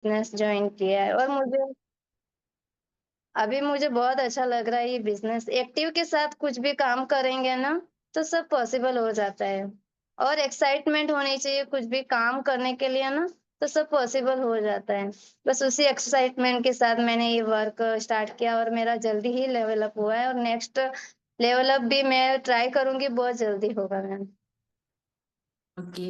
Business join किया है और मुझे अभी मुझे बहुत अच्छा लग रहा है ये बिजनेस। एक्टिव के साथ कुछ भी काम करेंगे ना तो सब पॉसिबल हो जाता है और एक्साइटमेंट होनी चाहिए कुछ भी काम करने के लिए ना तो सब पॉसिबल हो जाता है। बस उसी एक्साइटमेंट के साथ मैंने ये वर्क स्टार्ट किया और मेरा जल्दी ही लेवल अप हुआ है और नेक्स्ट लेवल अप भी मैं ट्राई करूंगी, बहुत जल्दी होगा मैम। ओके।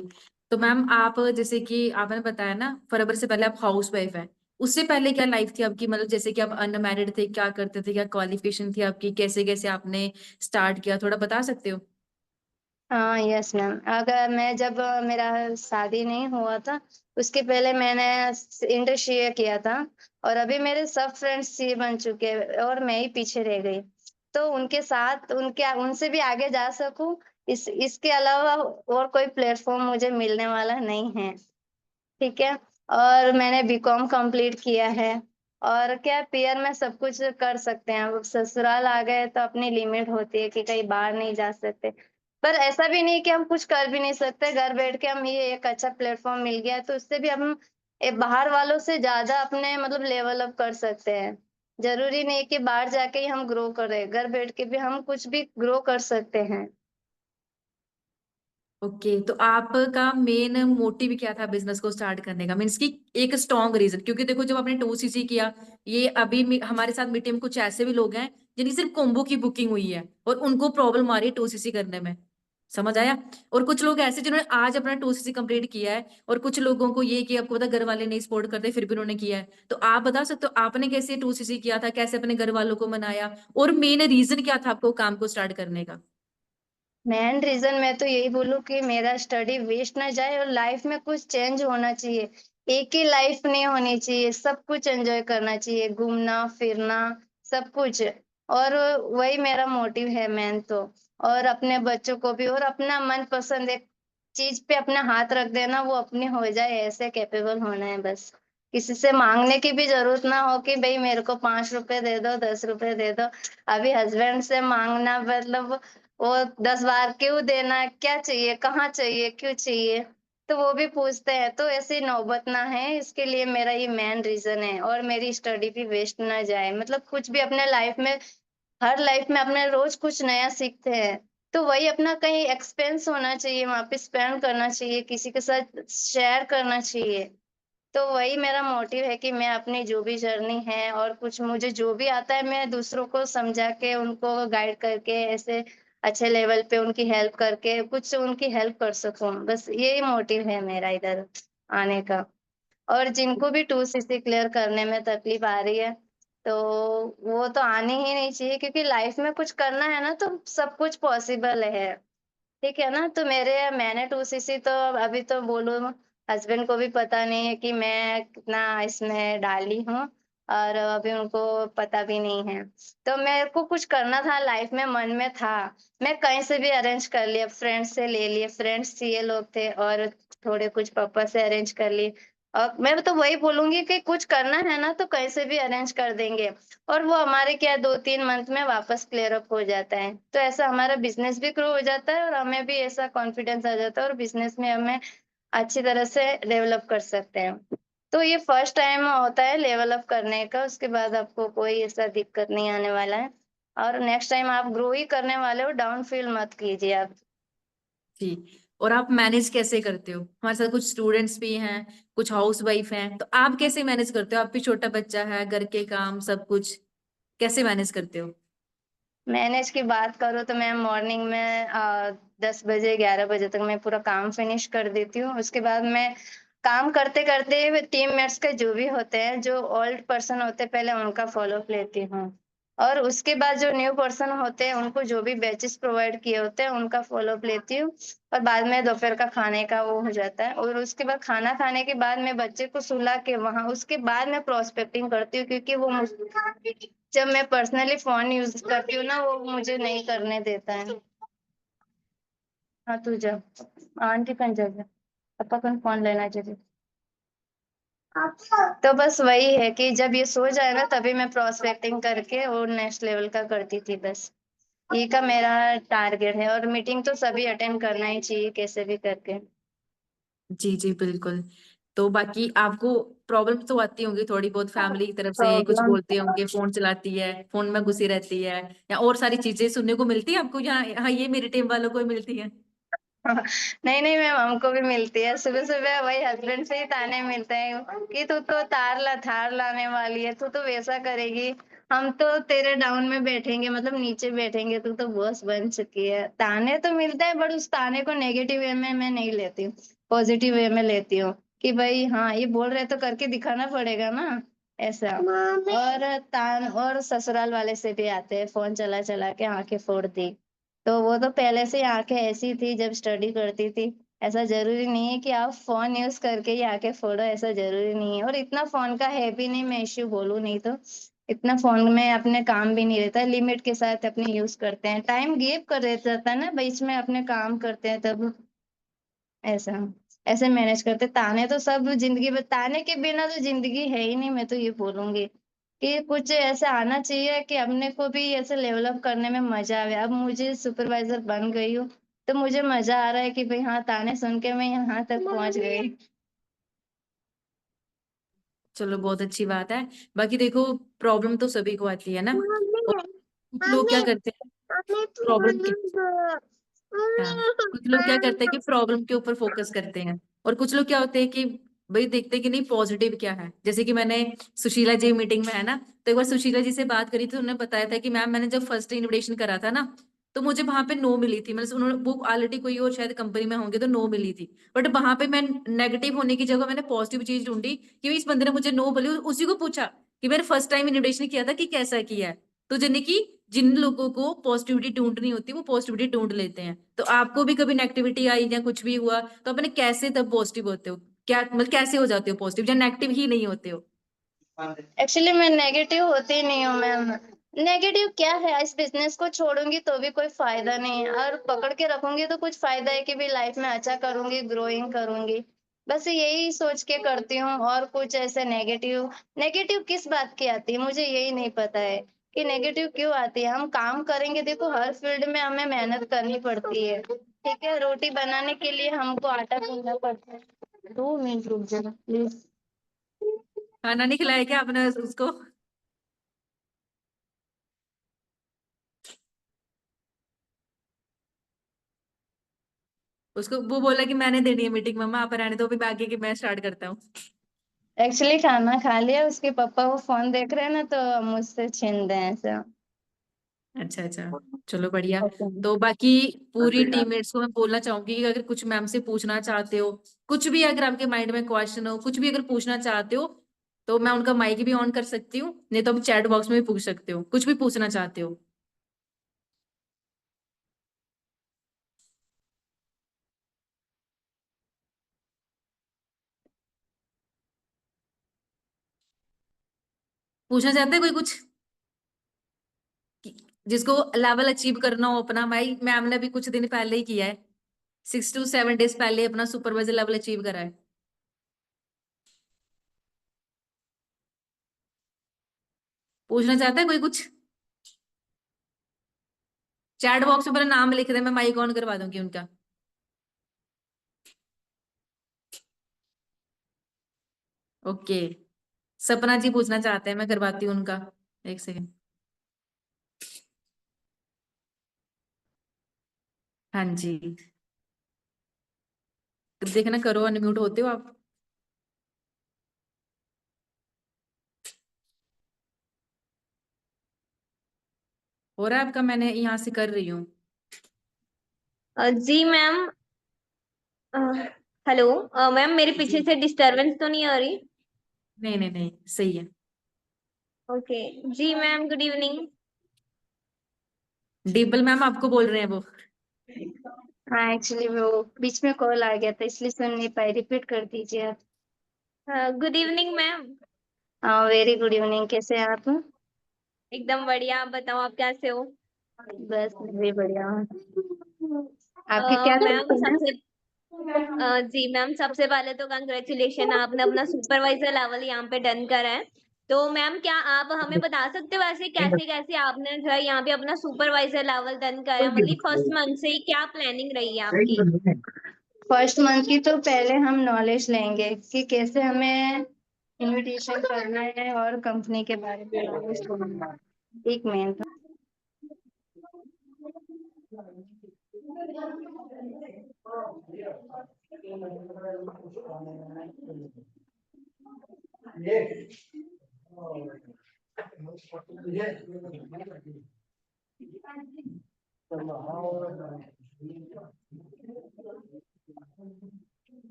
तो मैम आप जैसे कि आपने बताया ना फरवरी से पहले आप हाउस वाइफ हैं, उससे पहले क्या लाइफ थी आपकी? मतलब जैसे कि आप अनमैरिड थे, क्या करते थे, क्या क्वालिफिकेशन थी आपकी, कैसे कैसे आपने स्टार्ट किया, थोड़ा बता सकते हो? हाँ, यस मैम। अगर मैं जब मेरा शादी नहीं हुआ था, उसके पहले मैंने इंटर सीए किया था और अभी मेरे सब फ्रेंड्स सीए बन चुके हैं और मैं ही पीछे रह गई। तो उनके साथ उनके उनसे भी आगे जा सकूँ, इसके अलावा और कोई प्लेटफ़ॉर्म मुझे मिलने वाला नहीं है। ठीक है? और मैंने बीकॉम कंप्लीट किया है और क्या पीयर में सब कुछ कर सकते हैं। अब ससुराल आ गए तो अपनी लिमिट होती है कि कहीं बाहर नहीं जा सकते। पर ऐसा भी नहीं कि हम कुछ कर भी नहीं सकते, घर बैठ के हम ये एक अच्छा प्लेटफ़ॉर्म मिल गया है तो उससे भी हम बाहर वालों से ज़्यादा अपने मतलब लेवल अप कर सकते हैं। ज़रूरी नहीं कि बाहर जाके ही हम ग्रो करें, घर बैठ के भी हम कुछ भी ग्रो कर सकते हैं। ओके, तो आपका मेन मोटिव क्या था बिजनेस को स्टार्ट करने का? मीन्स कि एक स्ट्रॉन्ग रीजन, क्योंकि देखो जब आपने 2cc किया, ये अभी हमारे साथ मीटिंग में कुछ ऐसे भी लोग हैं जिनकी सिर्फ कॉम्बो की बुकिंग हुई है और उनको प्रॉब्लम आ रही है 2cc करने में। समझ आया? और कुछ लोग ऐसे जिन्होंने आज अपना 2cc कंप्लीट किया है, और कुछ लोगों को ये कि आपको पता घर वाले नहीं सपोर्ट करते फिर भी उन्होंने किया है। तो आप बता सकते हो आपने कैसे 2cc किया था, कैसे अपने घर वालों को मनाया, और मेन रीजन क्या था आपको काम को स्टार्ट करने का? मेन रीज़न मैं तो यही बोलूँ कि मेरा स्टडी वेस्ट ना जाए और लाइफ़ में कुछ चेंज होना चाहिए। एक ही लाइफ़ नहीं होनी चाहिए, सब कुछ एन्जॉय करना चाहिए, घूमना-फिरना सब कुछ। और वही मेरा मोटिव है मेन तो। और अपने बच्चों को भी और अपना मनपसंद एक चीज़ पे अपना हाथ रख देना, वो अपनी हो जाए ऐसे कैपेबल होना है बस। किसी से माँगने की भी ज़रूरत ना हो कि भई मेरे को ₹5 दे दो, ₹10 दे दो। अभी हस्बैंड से माँगना मतलब वो 10 बार क्यों देना? क्या चाहिए? कहाँ चाहिए? क्यों चाहिए? तो वो भी पूछते हैं, तो ऐसी नौबत ना है, इसके लिए मेरा ये मेन रीज़न है और मेरी स्टडी भी वेस्ट ना जाए। मतलब कुछ भी अपने लाइफ़ में हर लाइफ़ में अपने रोज़ कुछ नया सीखते हैं, तो वही अपना कहीं एक्सपेंस होना चाहिए, वहाँ पे स्पेंड करना चाहिए, किसी के साथ शेयर करना चाहिए। तो वही मेरा मोटिव है कि मैं अपनी जो भी जर्नी है और कुछ मुझे जो भी आता है मैं दूसरों को समझा के उनको गाइड करके ऐसे अच्छे लेवल पे उनकी हेल्प करके कुछ उनकी हेल्प कर सकूं, बस यही मोटिव है मेरा इधर आने का। और जिनको भी 2cc क्लियर करने में तकलीफ आ रही है तो वो तो आनी ही नहीं चाहिए क्योंकि लाइफ में कुछ करना है ना तो सब कुछ पॉसिबल है। ठीक है ना? तो मैंने 2cc तो अभी तो बोलूँ हस्बैंड को भी पता नहीं है कि मैं कितना इसमें डाली हूँ और अभी उनको पता भी नहीं है। तो मेरे को कुछ करना था लाइफ में मन में था। मैं कहीं से भी अरेंज कर लिया, फ्रेंड्स से ले लिए, फ्रेंड्स सीए लोग थे और थोड़े कुछ पापा से अरेंज कर लिए। मैं तो वही बोलूँगी कि कुछ करना है ना तो कहीं से भी अरेंज कर देंगे। और वो हमारे क्या 2-3 मंथ में वापस क्लियर अप हो जाता है। तो ऐसा हमारा बिज़नेस भी ग्रो हो जाता है और हमें भी ऐसा कॉन्फिडेंस आ जाता है और बिज़नेस में हमें अच्छी तरह से डेवलप कर सकते हैं। तो ये फर्स्ट टाइम होता है लेवल अप करने का, उसके बाद आपको कोई ऐसा दिक्कत नहीं आने वाला है और नेक्स्ट टाइम आप ग्रो ही करने वाले हो, डाउन फील मत कीजिए आप। जी। और आप मैनेज कैसे करते हो? हमारे साथ कुछ स्टूडेंट्स भी हैं, कुछ हाउस वाइफ हैं, तो आप कैसे मैनेज करते हो? आप भी छोटा बच्चा है, घर के काम सब कुछ कैसे मैनेज करते हो? मैनेज की बात करूँ तो मैं मॉर्निंग में 10 बजे 11 बजे तक मैं पूरा काम फिनिश कर देती हूँ। उसके बाद मैं काम करते-करते टीममेट्स के जो भी होते हैं, जो ओल्ड पर्सन होते हैं पहले उनका फ़ॉलो-अप लेती हूँ। और उसके बाद जो न्यू पर्सन होते हैं उनको जो भी बैचेस प्रोवाइड किए होते हैं उनका फ़ॉलो-अप लेती हूँ। और बाद में दोपहर का खाने का वो हो जाता है और उसके बाद खाना खाने के बाद मैं बच्चे को सुला के वहाँ उसके बाद मैं प्रोस्पेक्टिंग करती हूँ क्योंकि वो मुझ जब मैं पर्सनली फ़ोन यूज़ करती हूँ ना, वो मुझे नहीं करने देता है। हाँ, तू जा, आंटी कन जा जा, पापा कन फ़ोन लेना जल्दी। तो बस वही है कि जब ये सो जाए ना तभी मैं प्रोस्पेक्टिंग करके और नेक्स्ट लेवल का करती थी बस। ये का मेरा टारगेट है और मीटिंग तो सभी अटेंड करना ही चाहिए कैसे भी करके। जी, जी, बिल्कुल। तो बाकी आपको प्रॉब्लम तो आती होंगी थोड़ी बहुत, फैमिली की तरफ से ये कुछ प्रॉब्लम बोलते होंगे, फोन चलाती है, फोन में घुसी रहती है, या और सारी चीजें सुनने को मिलती है आपको, या हाँ ये मेरी टीम वालों को ही मिलती है? नहीं, नहीं मैम हमको भी मिलती है। सुबह-सुबह वही हस्बैंड से ही ताने मिलते हैं कि तू तो थार लाने वाली है, तू तो वैसा करेगी, हम तो तेरे डाउन में बैठेंगे मतलब नीचे बैठेंगे, तू तो बॉस बन चुकी है। ताने तो मिलते हैं बट उस ताने को नेगेटिव वे में मैं नहीं लेती हूँ, पॉजिटिव वे में लेती हूँ कि भई हाँ, ये बोल रहे हैं तो करके दिखाना पड़ेगा ना, ऐसा। और तान और ससुराल वाले से भी आते हैं, फ़ोन चला-चला के आँखें फोड़ दी। तो वो तो पहले से ही आँखें ऐसी थी जब स्टडी करती थी। ऐसा ज़रूरी नहीं है कि आप फ़ोन यूज़ करके ही आँखें फोड़ो, ऐसा ज़रूरी नहीं है और इतना फ़ोन का है भी नहीं, मैं इश्यू बोलूँ नहीं तो। इतना फ़ोन में अपने काम भी नहीं रहता है, लिमिट के साथ अपने यूज़ करते हैं। टाइम गैप कर देता रहता है ना, बीच में अपने काम करते हैं तब ऐसा। ऐसे मैनेज करते ताने तो सब ज़िंदगी में ताने के बिना तो ज़िंदगी है ही नहीं, मैं तो ये बोलूँगी। कि कुछ ऐसा आना चाहिए कि अपने को भी ऐसे डेवलप करने में मज़ा आवे। अब मुझे सुपरवाइज़र बन गई हूँ, तो मुझे मज़ा आ रहा है कि भई हाँ, ताने सुन के मैं यहाँ तक पहुँच गई। चलो बहुत अच्छी बात है। बाकी देखो, प्रॉब्लम तो सभी को आती है ना, और कुछ लोग क्या करते हैं प्रॉब्लम के, हाँ, कुछ लोग क्या करते हैं कि प्रॉब्लम के ऊपर फोकस करते हैं, और कुछ लोग क्या होते हैं कि भाई देखते हैं कि नहीं पॉजिटिव क्या है। जैसे कि मैंने सुशीला जी मीटिंग में है ना, तो एक बार सुशीला जी से बात करी थी, उन्होंने बताया था कि मैम मैंने जब फर्स्ट इनविटेशन करा था ना, तो मुझे वहां पे नो मिली थी, मतलब उन्होंने वो ऑलरेडी कोई और शायद कंपनी में होंगे तो नो मिली थी, बट वहां पे मैं नेगेटिव होने की जगह मैंने पॉजिटिव चीज ढूंढी कि भाई इस बंदे ने मुझे नो बोली, उसी को पूछा कि मैंने फर्स्ट टाइम इनविटेशन किया था कि कैसा किया है। तो यानी कि जिन लोगों को पॉजिटिविटी ढूंढनी होती है वो पॉजिटिविटी ढूंढ लेते हैं। तो आपको भी कभी नेगेटिविटी आई या कुछ भी हुआ तो अपने कैसे तब पॉजिटिव होते हो, क्या मतलब कैसे हो जाते हो पॉजिटिव या नेगेटिव ही नहीं होते हो? एक्चुअली मैं नेगेटिव होती नहीं हूँ मैम। नेगेटिव क्या है, इस बिज़नेस को छोड़ूँगी तो भी कोई फ़ायदा नहीं है और पकड़ के रखूँगी तो कुछ फ़ायदा है कि भई लाइफ़ में अच्छा करूँगी, ग्रोइंग करूँगी। बस यही सोच के करती हूँ और कुछ ऐसे नेगेटिव नेगेटिव किस बात की आती है, मुझे यही नहीं पता है कि नेगेटिव क्यों आती है। हम काम करेंगे देखो हर फ़ील्ड में हमें मेहनत करनी पड़ती है, ठीक है? रोटी बनाने के लिए हमको आटा गूँथना पड़ता है। 2 मिनट रुक जाना प्लीज़। खाना नहीं खिलाया क्या आपने उसको? उसको वो बोला कि मैंने देनी है मीटिंग, मम्मा आप रहने दो, अभी मैं आगे की मैं स्टार्ट करता हूँ। एक्चुअली खाना खा लिया, उसके पापा वो फ़ोन देख रहे हैं ना, तो मुझसे छीन रहे हैं ऐसा। अच्छा अच्छा, चलो बढ़िया। ओके। तो बाकी पूरी टीममेट्स को मैं बोलना चाहूंगी कि अगर कुछ मैम से पूछना चाहते हो, कुछ भी अगर आपके माइंड में क्वेश्चन हो, कुछ भी अगर पूछना चाहते हो, तो मैं उनका माइक भी ऑन कर सकती हूँ, नहीं तो आप चैट बॉक्स में भी पूछ सकते हो, कुछ भी पूछना चाहते हो। पूछना चाहते हैं कोई कुछ जिसको लेवल अचीव करना हो अपना? भाई मैम ने भी कुछ दिन पहले ही किया है, 6 to 7 days पहले अपना सुपरवाइजर लेवल अचीव करा है। पूछना चाहता है कोई कुछ? चैट बॉक्स में अपना नाम लिख दे, मैं माइक ऑन करवा दूंगी उनका। ओके, सपना जी पूछना चाहते हैं, मैं करवाती हूँ उनका। एक सेकंड। हाँ जी, देखना करो, अनम्यूट होते हो आप? हो रहा है आपका? मैंने यहाँ से कर रही हूँ। जी मैम। अ, हेलो। मैम मेरे पीछे जी, से डिस्टरबेंस तो नहीं आ रही? नहीं नहीं नहीं, सही है। ओके। जी ma'am, good evening. Dimple ma'am आपको बोल रहे हैं वो। हाँ, एक्चुअली वो बीच में कॉल आ गया था इसलिए सुन नहीं पाई, रिपीट कर दीजिए आप। Good evening ma'am. हाँ, वेरी गुड इवनिंग, कैसे हैं आप? एकदम बढ़िया, आप बताओ आप कैसे हो? बस मैं भी बढ़िया हूँ। आपके क्या मैम करते हैं? सबसे जी मैम, सबसे पहले तो कंग्रेचुलेशन, आपने अपना सुपरवाइजर लेवल यहाँ पे डन करा है। तो मैम क्या आप हमें बता सकते हो ऐसे कैसे कैसे आपने जो है यहाँ पे अपना सुपरवाइजर लेवल डन करा है, मतलब फर्स्ट मंथ से ही क्या प्लानिंग रही है आपकी? फर्स्ट मंथ की तो पहले हम नॉलेज लेंगे कि कैसे हमें इनविटेशन करना है और कंपनी के बारे में नॉलेज लेना है। एक मिनट।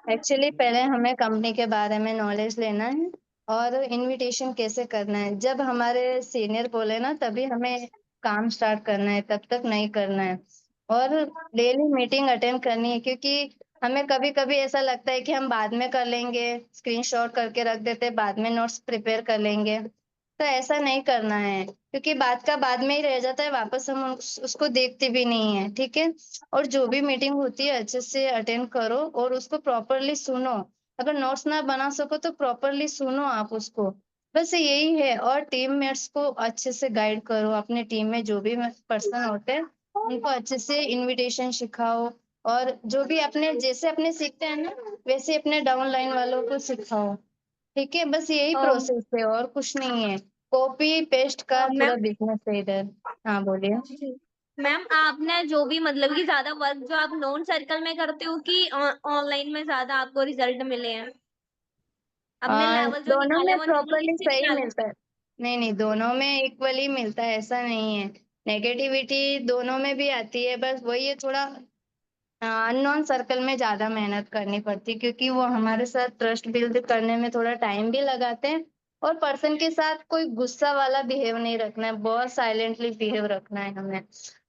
एक्चुअली पहले हमें कंपनी के बारे में नॉलेज लेना है और इनविटेशन कैसे करना है। जब हमारे सीनियर बोले ना तभी हमें काम स्टार्ट करना है, तब तक नहीं करना है। और डेली मीटिंग अटेंड करनी है, क्योंकि हमें कभी कभी ऐसा लगता है कि हम बाद में कर लेंगे, स्क्रीनशॉट करके रख देते, बाद में नोट्स प्रिपेयर कर लेंगे। तो ऐसा नहीं करना है, क्योंकि बात का बाद में ही रह जाता है, वापस हम उसको देखते भी नहीं है। ठीक है। और जो भी मीटिंग होती है अच्छे से अटेंड करो और उसको प्रॉपरली सुनो। अगर नोट्स ना बना सको तो प्रॉपरली सुनो आप उसको। बस यही है। और टीम मेट्स को अच्छे से गाइड करो। अपने टीम में जो भी पर्सन होते हैं उनको अच्छे से इनविटेशन सिखाओ। और जो भी अपने जैसे अपने सीखते हैं ना वैसे अपने डाउन लाइन वालों को सिखाओ। ठीक है। बस यही प्रोसेस है और कुछ नहीं है। कॉपी पेस्ट का मैम थोड़ा बिजनेस है इधर। हाँ बोलिए। जी मैम, आपने जो भी मतलब कि ज्यादा वर्क जो आप नॉन सर्कल में करते हो कि ऑनलाइन में ज्यादा आपको रिजल्ट मिले हैं? अपने लेवल जो दोनों निकाले में वो नेगेटिव प्रॉपरली से सही निकाले? मिलता है। नहीं नहीं, दोनों में इक्वली मिलता है, ऐसा नहीं है। नेगेटिविटी दोनों में भी आती है, बस वही है थोड़ा अननोन सर्कल में ज्यादा मेहनत करनी पड़ती है, क्योंकि वो हमारे साथ ट्रस्ट बिल्ड करने में थोड़ा टाइम भी लगाते हैं। और पर्सन के साथ कोई गुस्सा वाला बिहेव नहीं रखना है, बहुत साइलेंटली बिहेव रखना है हमें।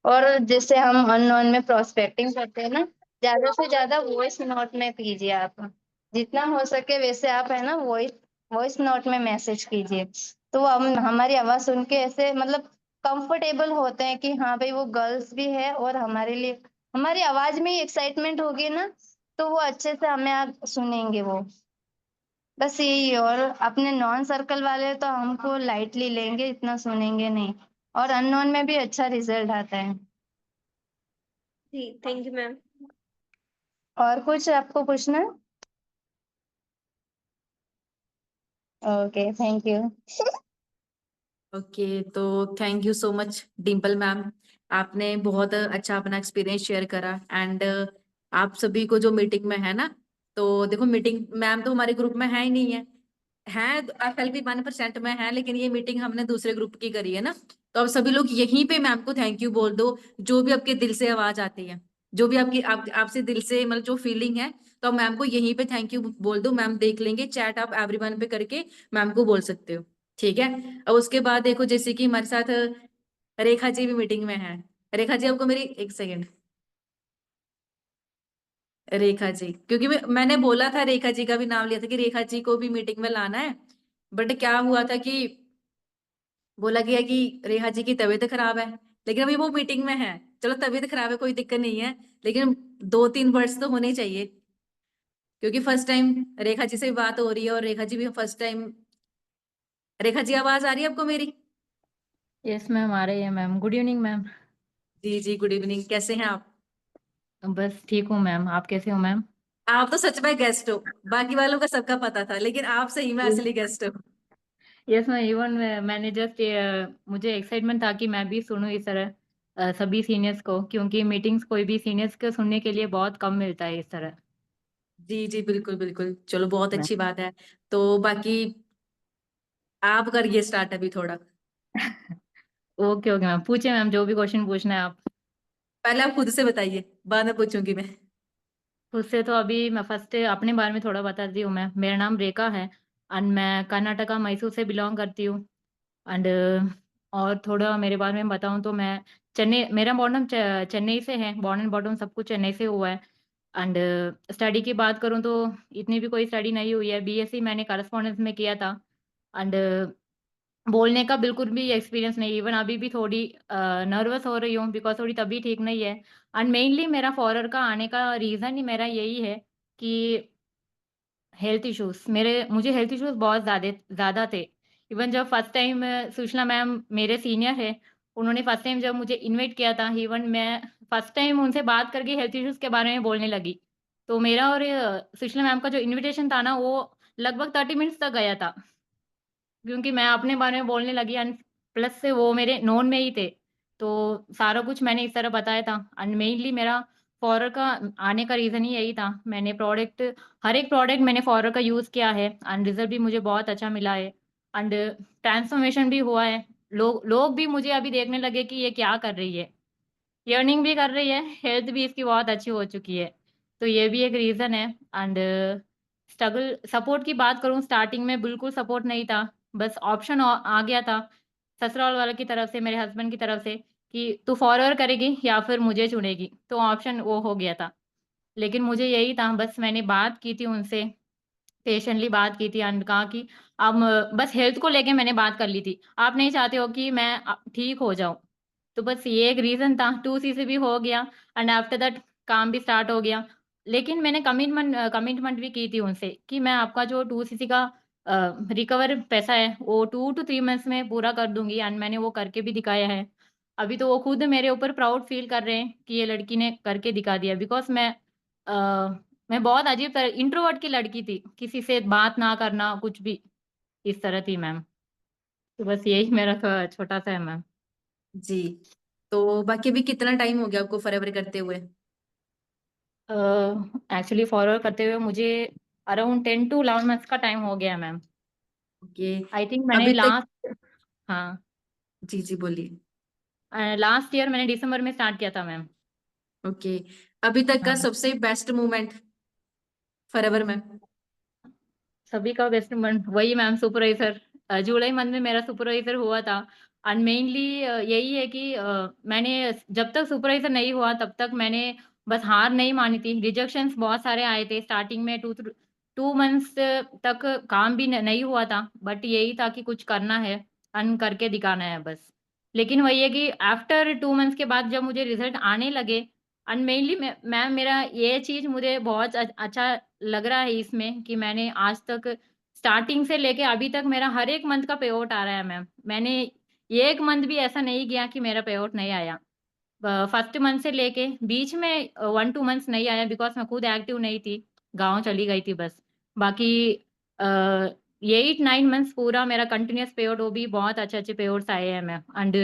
और जैसे हम अननोन में प्रोस्पेक्टिंग करते हैं ना, ज्यादा से ज्यादा वॉइस नोट में कीजिए आप। जितना हो सके वैसे आप है ना वॉइस वॉइस नोट में मैसेज कीजिए। तो हम हमारी आवाज सुन के ऐसे मतलब कंफर्टेबल होते हैं कि हाँ भाई वो गर्ल्स भी है और हमारे लिए हमारी आवाज में ही एक्साइटमेंट होगी ना, तो वो अच्छे से हमें आप सुनेंगे वो। बस यही है। और अपने नॉन सर्कल वाले तो हमको लाइटली लेंगे, इतना सुनेंगे नहीं। और अननोन में भी अच्छा रिजल्ट आता है। जी थैंक यू मैम। और कुछ आपको पूछना है? Okay, thank you. ओके, तो thank you so much Dimple ma'am. आपने बहुत अच्छा अपना एक्सपीरियंस शेयर करा। एंड आप सभी को जो मीटिंग में है ना, तो देखो मीटिंग मैम तो हमारे ग्रुप में है ही नहीं है FLP 1% में है, लेकिन ये मीटिंग हमने दूसरे ग्रुप की करी है ना। तो अब सभी लोग यहीं पे मैम को थैंक यू बोल दो। जो भी आपके दिल से आवाज आती है, जो भी आपसे दिल से मतलब जो फीलिंग है, तो मैम को यहीं पे थैंक यू बोल दो। मैम देख लेंगे, चैट आप एवरीवन पे करके मैम को बोल सकते हो। ठीक है। और उसके बाद देखो जैसे कि हमारे साथ रेखा जी भी मीटिंग में है। रेखा जी, आपको मेरी एक सेकेंड। रेखा जी, क्योंकि मैंने बोला था, रेखा जी का भी नाम लिया था कि रेखा जी को भी मीटिंग में लाना है। बट क्या हुआ था कि बोला गया कि रेखा जी की तबीयत खराब है, लेकिन अभी वो मीटिंग में है। चलो तबीयत खराब है, कोई दिक्कत नहीं है, लेकिन 2-3 वर्ड्स तो होने ही चाहिए, क्योंकि फर्स्ट टाइम रेखा जी से भी बात हो रही है और रेखा जी भी फर्स्ट टाइम। रेखा जी, आवाज आ रही है आपको मेरी? यस मैम, आ रही है मैम। Good evening ma'am. जी जी, गुड इवनिंग। कैसे हैं आप? बस ठीक हूँ मैम, आप कैसे हो मैम? आप तो सच में गेस्ट हो, बाकी वालों का सबका पता था, लेकिन आप सही में असली गेस्ट हो। यस मैम, इवन मैंने जस्ट मुझे एक्साइटमेंट था कि मैं भी सुनूं इस तरह सभी सीनियर्स को, क्योंकि मीटिंग्स कोई भी सीनियर्स को सुनने के लिए बहुत कम मिलता है इस तरह। जी जी, बिल्कुल बिल्कुल, चलो बहुत मैम अच्छी बात है। तो बाकी आप करिए स्टार्ट अभी थोड़ा। ओके ओके मैम, पूछे मैम जो भी क्वेश्चन पूछना है आप। पहले आप खुद से बताइए, बाद में पूछूंगी मैं। उससे तो अभी मैं फर्स्ट अपने बारे में थोड़ा बताती हूँ। मैं मेरा नाम रेखा है एंड मैं कर्नाटका मैसूर से बिलोंग करती हूँ। एंड और थोड़ा मेरे बारे में बताऊँ तो मैं चेन्नई, मेरा बॉर्न चेन्नई से है। बॉर्न एंड बॉटम सब कुछ चेन्नई से हुआ है। एंड स्टडी की बात करूँ तो इतनी भी कोई स्टडी नहीं हुई है। बीएससी मैंने करस्पॉन्डेंस में किया था। एंड बोलने का बिल्कुल भी एक्सपीरियंस नहीं। इवन अभी भी थोड़ी नर्वस हो रही हूँ बिकॉज़ थोड़ी तबीयत ठीक नहीं है। एंड मेनली मेरा फॉरर का आने का रीज़न ही मेरा यही है कि हेल्थ इश्यूज़, मुझे हेल्थ इश्यूज़ बहुत ज़्यादा ज़्यादा थे। इवन जब फर्स्ट टाइम सुषमा मैम मेरे सीनियर है, उन्होंने फर्स्ट टाइम जब मुझे इनवाइट किया था, इवन मैं फर्स्ट टाइम उनसे बात करके हेल्थ इश्यूज़ के बारे में बोलने लगी। तो मेरा और सुशीला मैम का जो इन्विटेशन था ना, वो लगभग 30 मिनट्स तक गया था। क्योंकि मैं अपने बारे में बोलने लगी एंड प्लस से वो मेरे नोन में ही थे। तो सारा कुछ मैंने इस तरह बताया था एंड मेनली मेरा फॉरवर का आने का रीज़न ही यही था। मैंने हर एक प्रोडक्ट मैंने फॉरवर का यूज़ किया है एंड रिज़ल्ट भी मुझे बहुत अच्छा मिला है एंड ट्रांसफॉर्मेशन भी हुआ है। लोग भी मुझे अभी देखने लगे कि ये क्या कर रही है। अर्निंग भी कर रही है, हेल्थ भी इसकी बहुत अच्छी हो चुकी है। तो ये भी एक रीज़न है एंड स्ट्रगल सपोर्ट की बात करूँ स्टार्टिंग में बिल्कुल सपोर्ट नहीं था। बस ऑप्शन आ गया था ससुराल वालों की तरफ से, मेरे हस्बैंड की तरफ से कि तू फॉरवर्ड करेगी या फिर मुझे चुनेगी। तो ऑप्शन वो हो गया था। लेकिन मुझे यही था बस मैंने बात की थी उनसे, पेशेंटली बात की थी एंड कहा कि अब बस हेल्थ को लेके मैंने बात कर ली थी। आप नहीं चाहते हो कि मैं ठीक हो जाऊँ। तो बस ये एक रीज़न था, 2 सीसी भी हो गया एंड आफ्टर दैट काम भी स्टार्ट हो गया। लेकिन मैंने कमिटमेंट भी की थी उनसे कि मैं आपका जो 2 सीसी का रिकवर पैसा है, वो 2 टू 3 मंथ्स में पूरा कर दूँगी एंड मैंने वो करके भी दिखाया है। अभी तो वो खुद मेरे ऊपर प्राउड फ़ील कर रहे हैं कि ये लड़की ने करके दिखा दिया बिकॉज़ अ, मैं बहुत अजीब तरह इंट्रोवर्ट की लड़की थी, किसी से बात ना करना, कुछ भी, इस तरह थी मैम। तो बस यही मेरा थोड़ा छोटा-सा है मैम। जी। तो बाकी अभी कितना टाइम हो गया आपको फॉरएवर करते हुए? एक्चुअली फॉरवर्ड करते हुए मुझे अराउंड 10 टू 11 मंथ्स का टाइम हो गया मैम। ओके। आई थिंक मैंने अभी तक हाँ, जी, जी, बोलिए। लास्ट ईयर मैंने दिसंबर में स्टार्ट किया था मैम। ओके। अभी तक का हाँ। सबसे बेस्ट मोमेंट फॉरएवर में? सभी का बेस्ट मोमेंट वही मैम सुपरवाइज़र जुलाई मंथ में मेरा सुपरवाइज़र हुआ था एंड मेनली यही है कि मैंने जब तक सुपरवाइज़र नहीं हुआ तब तक मैंने बस हार नहीं मानी थी। रिजेक्शंस बहुत सारे आए थे स्टार्टिंग में 2 मंथ्स तक काम भी नहीं हुआ था बट यही था कि कुछ करना है एंड करके दिखाना है बस। लेकिन वही है कि आफ्टर 2 मंथ्स के बाद जब मुझे रिज़ल्ट आने लगे एंड मेनली मैम मेरा ये चीज़ मुझे बहुत अच्छा लग रहा है इसमें कि मैंने आज तक स्टार्टिंग से लेके अभी तक मेरा हर एक मंथ का पे आउट आ रहा है मैम। मैंने ये एक मंथ भी ऐसा नहीं गया कि मेरा पे आउट नहीं आया। फर्स्ट मंथ से लेके बीच में 1-2 मंथ्स नहीं आया बिकॉज़ मैं खुद एक्टिव नहीं थी, गाँव चली गई थी बस। बाकी अ, 8-9 मंथ्स पूरा मेरा कंटिन्यूअस पे आउट वो भी बहुत अच्छे-अच्छे पे आउट्स आए हैं मैम एंड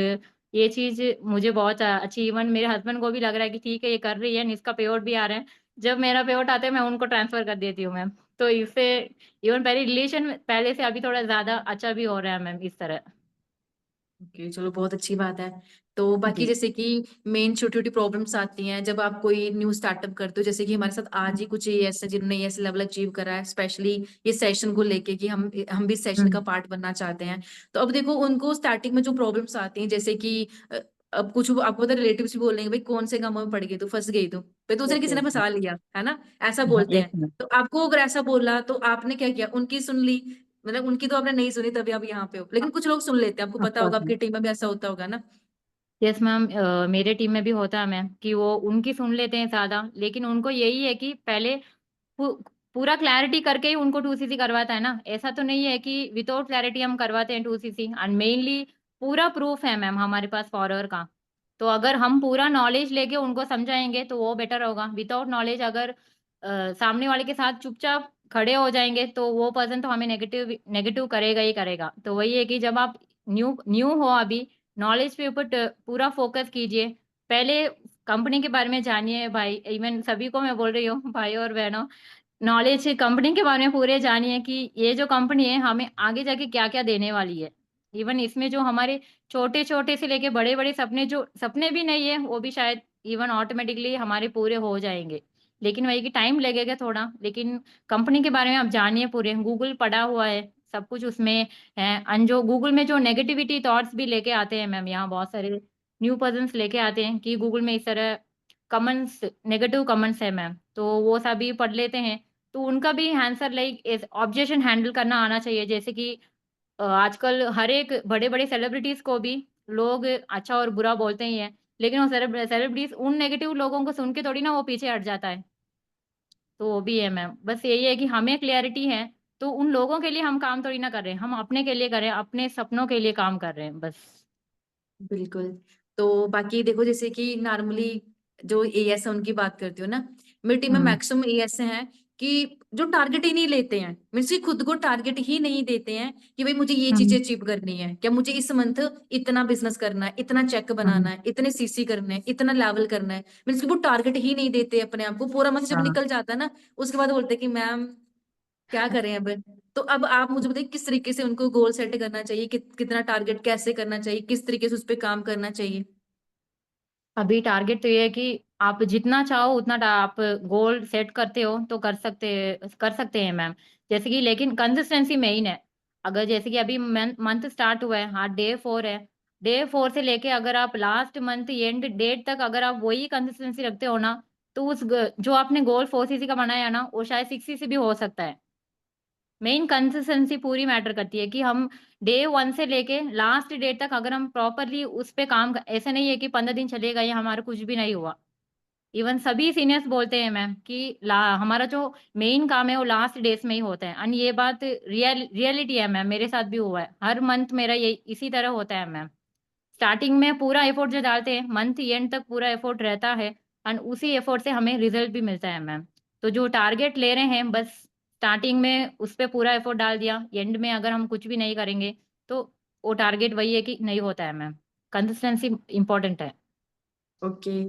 ये चीज़ मुझे बहुत अच्छी इवन मेरे हस्बैंड को भी लग रहा है कि ठीक है ये कर रही है एंड इसका पे आउट भी आ रहा है। जब मेरा पे आउट आता है मैं उनको ट्रांसफर कर देती हूँ मैम। तो इससे इवन पहले रिलेशन पहले से अभी थोड़ा ज़्यादा अच्छा भी हो रहा है मैम इस तरह। ओके, चलो बहुत अच्छी बात है। तो बाकी जी। जैसे कि मेन छोटी-छोटी प्रॉब्लम्स आती हैं जब आप कोई न्यू स्टार्टअप करते हो, जैसे कि हमारे साथ आज ही कुछ ये ऐसे जिन्होंने ये ऐसे लेवल अचीव करा है, स्पेशली ये सेशन को लेके कि हम भी सेशन का हुँ। पार्ट बनना चाहते हैं। तो अब देखो उनको स्टार्टिंग में जो प्रॉब्लम्स आती हैं जैसे कि अब कुछ आपको पता है रिलेटिव्स भी बोलेंगे भाई कौन से कामों में पड़ गई तू, फँस गई तू। भाई दूसरे यस, किसी ने यस, फँसा लिया, है ना? ऐसा हाँ, बोलते यस हैं। मैम। तो आपको अगर ऐसा बोला तो आपने क्या किया? उनकी सुन ली मतलब उनकी तो आपने नहीं सुनी तभी आप यहाँ पे हो। लेकिन कुछ लोग सुन लेते हैं, आपको ऑफ पता होगा कोर्स मैम। आपकी टीम में भी ऐसा होता होगा ना? यस मैम मेरे टीम में भी होता है मैम कि वो उनकी सुन लेते हैं ज़्यादा, लेकिन उनको यही है कि पहले पू पूरा क्लैरिटी करके ही उनको 2सीसी करवाता है ना। ऐसा तो नहीं है कि विथआउट क्लैरिटी हम करवाते हैं 2सीसी एंड मेनली पूरा प्रूफ है मैम हमारे पास फॉरवर का। तो अगर हम पूरा नॉलेज लेके उनको समझाएँगे तो वो बेटर होगा। विथआउट नॉलेज अगर सामने वाले के साथ चुपचाप खड़े हो जाएँगे तो वो पर्सन तो हमें नेगेटिव नेगेटिव करेगा ही करेगा। तो वही है कि जब आप न्यू न्यू हो अभी नॉलेज पे ऊपर पूरा फ़ोकस कीजिए। पहले कंपनी के बारे में जानिए भाई इवन सभी को मैं बोल रही हूँ भाई और बहनों, नॉलेज कंपनी के बारे में पूरे जानिए कि ये जो कंपनी है हमें आगे जाके क्या-क्या देने वाली है। इवन इसमें जो हमारे छोटे-छोटे से लेके बड़े-बड़े सपने जो सपने भी नहीं है वो भी शायद इवन ऑटोमैटिकली हमारे पूरे हो जाएँगे। लेकिन वही कि टाइम लगेगा थोड़ा, लेकिन कंपनी के बारे में आप जानिए पूरे, गूगल पढ़ा हुआ है, सब कुछ उसमें है एंड जो गूगल में जो नेगेटिविटी थॉट्स भी लेके आते हैं मैम यहाँ बहुत सारे न्यू पर्सन्स लेके आते हैं कि गूगल में इस तरह कमेंट्स नेगेटिव कमेंट्स है मैम, तो वो सभी पढ़ लेते हैं। तो उनका भी आंसर लाइक इस ऑब्जेक्शन हैंडल करना आना चाहिए जैसे कि आजकल हर एक बड़े-बड़े सेलिब्रिटीज़ को भी लोग अच्छा और बुरा बोलते ही हैं। लेकिन वो सेलिब्रिटीज़ उन नेगेटिव लोगों को सुन के थोड़ी ना वो पीछे हट जाता है। तो वो भी है मैम। बस यही है कि हमें क्लैरिटी है, तो उन लोगों के लिए हम काम थोड़ी ना कर रहे हैं। हम अपने के लिए कर रहे हैं, अपने सपनों के लिए काम कर रहे हैं बस। बिल्कुल। तो बाकी देखो जैसे कि नॉर्मली जो एएस है उनकी बात करती हो ना, मेरी टीम में मैक्सिमम एएस हैं कि जो टारगेट ही नहीं लेते हैं, मीन्स कि खुद को टारगेट ही नहीं देते हैं कि भाई मुझे ये चीजें अचीव करनी है, क्या मुझे इस मंथ इतना बिजनेस करना है, इतना चेक बनाना है, इतने सीसी करने हैं, इतना लेवल करना है, मीन्स कि वो टारगेट ही नहीं देते अपने आप को। पूरा मंथ जब निकल जाता है ना, उसके बाद बोलते हैं कि मैम क्या करें अब। तो अब आप मुझे बताइए किस तरीके से उनको गोल सेट करना चाहिए, कितना टारगेट कैसे करना चाहिए, किस तरीके से उस पर काम करना चाहिए। अभी टारगेट तो ये है कि आप जितना चाहो उतना आप गोल सेट करते हो तो कर सकते हैं मैम। जैसे कि लेकिन कंसिस्टेंसी मेन है। अगर जैसे कि अभी मंथ स्टार्ट हुआ है, हाँ डे 4 है, डे 4 से लेके अगर आप लास्ट मंथ एंड डेट तक अगर आप वही कंसिस्टेंसी रखते हो ना, तो जो आपने गोल 4 सीसी का बनाया है ना, वो शायद 6 सीसी भी हो सकता है। मेन कंसिस्टेंसी पूरी मैटर करती है कि हम डे 1 से लेके लास्ट डेट तक अगर हम प्रॉपरली उस पे ऐसा नहीं है कि 15 दिन चले गए हमारा कुछ भी नहीं हुआ। इवन सभी सीनियर्स बोलते हैं मैम कि हमारा जो मेन काम है वो लास्ट डेज में ही होता है। एंड ये बात रियलिटी है मैम, मेरे साथ भी हुआ है। हर मंथ मेरा ये इसी तरह होता है मैम। स्टार्टिंग में पूरा एफर्ट जो डालते हैं, मंथ एंड तक पूरा एफर्ट रहता है, एंड उसी एफर्ट से हमें रिजल्ट भी मिलता है मैम। तो जो टारगेट ले रहे हैं, बस स्टार्टिंग में उस पे पूरा एफर्ट डाल दिया, एंड में अगर हम कुछ भी नहीं करेंगे तो वो टारगेट वही है कि नहीं होता है मैम। कंसिस्टेंसी इंपॉर्टेंट है। ओके।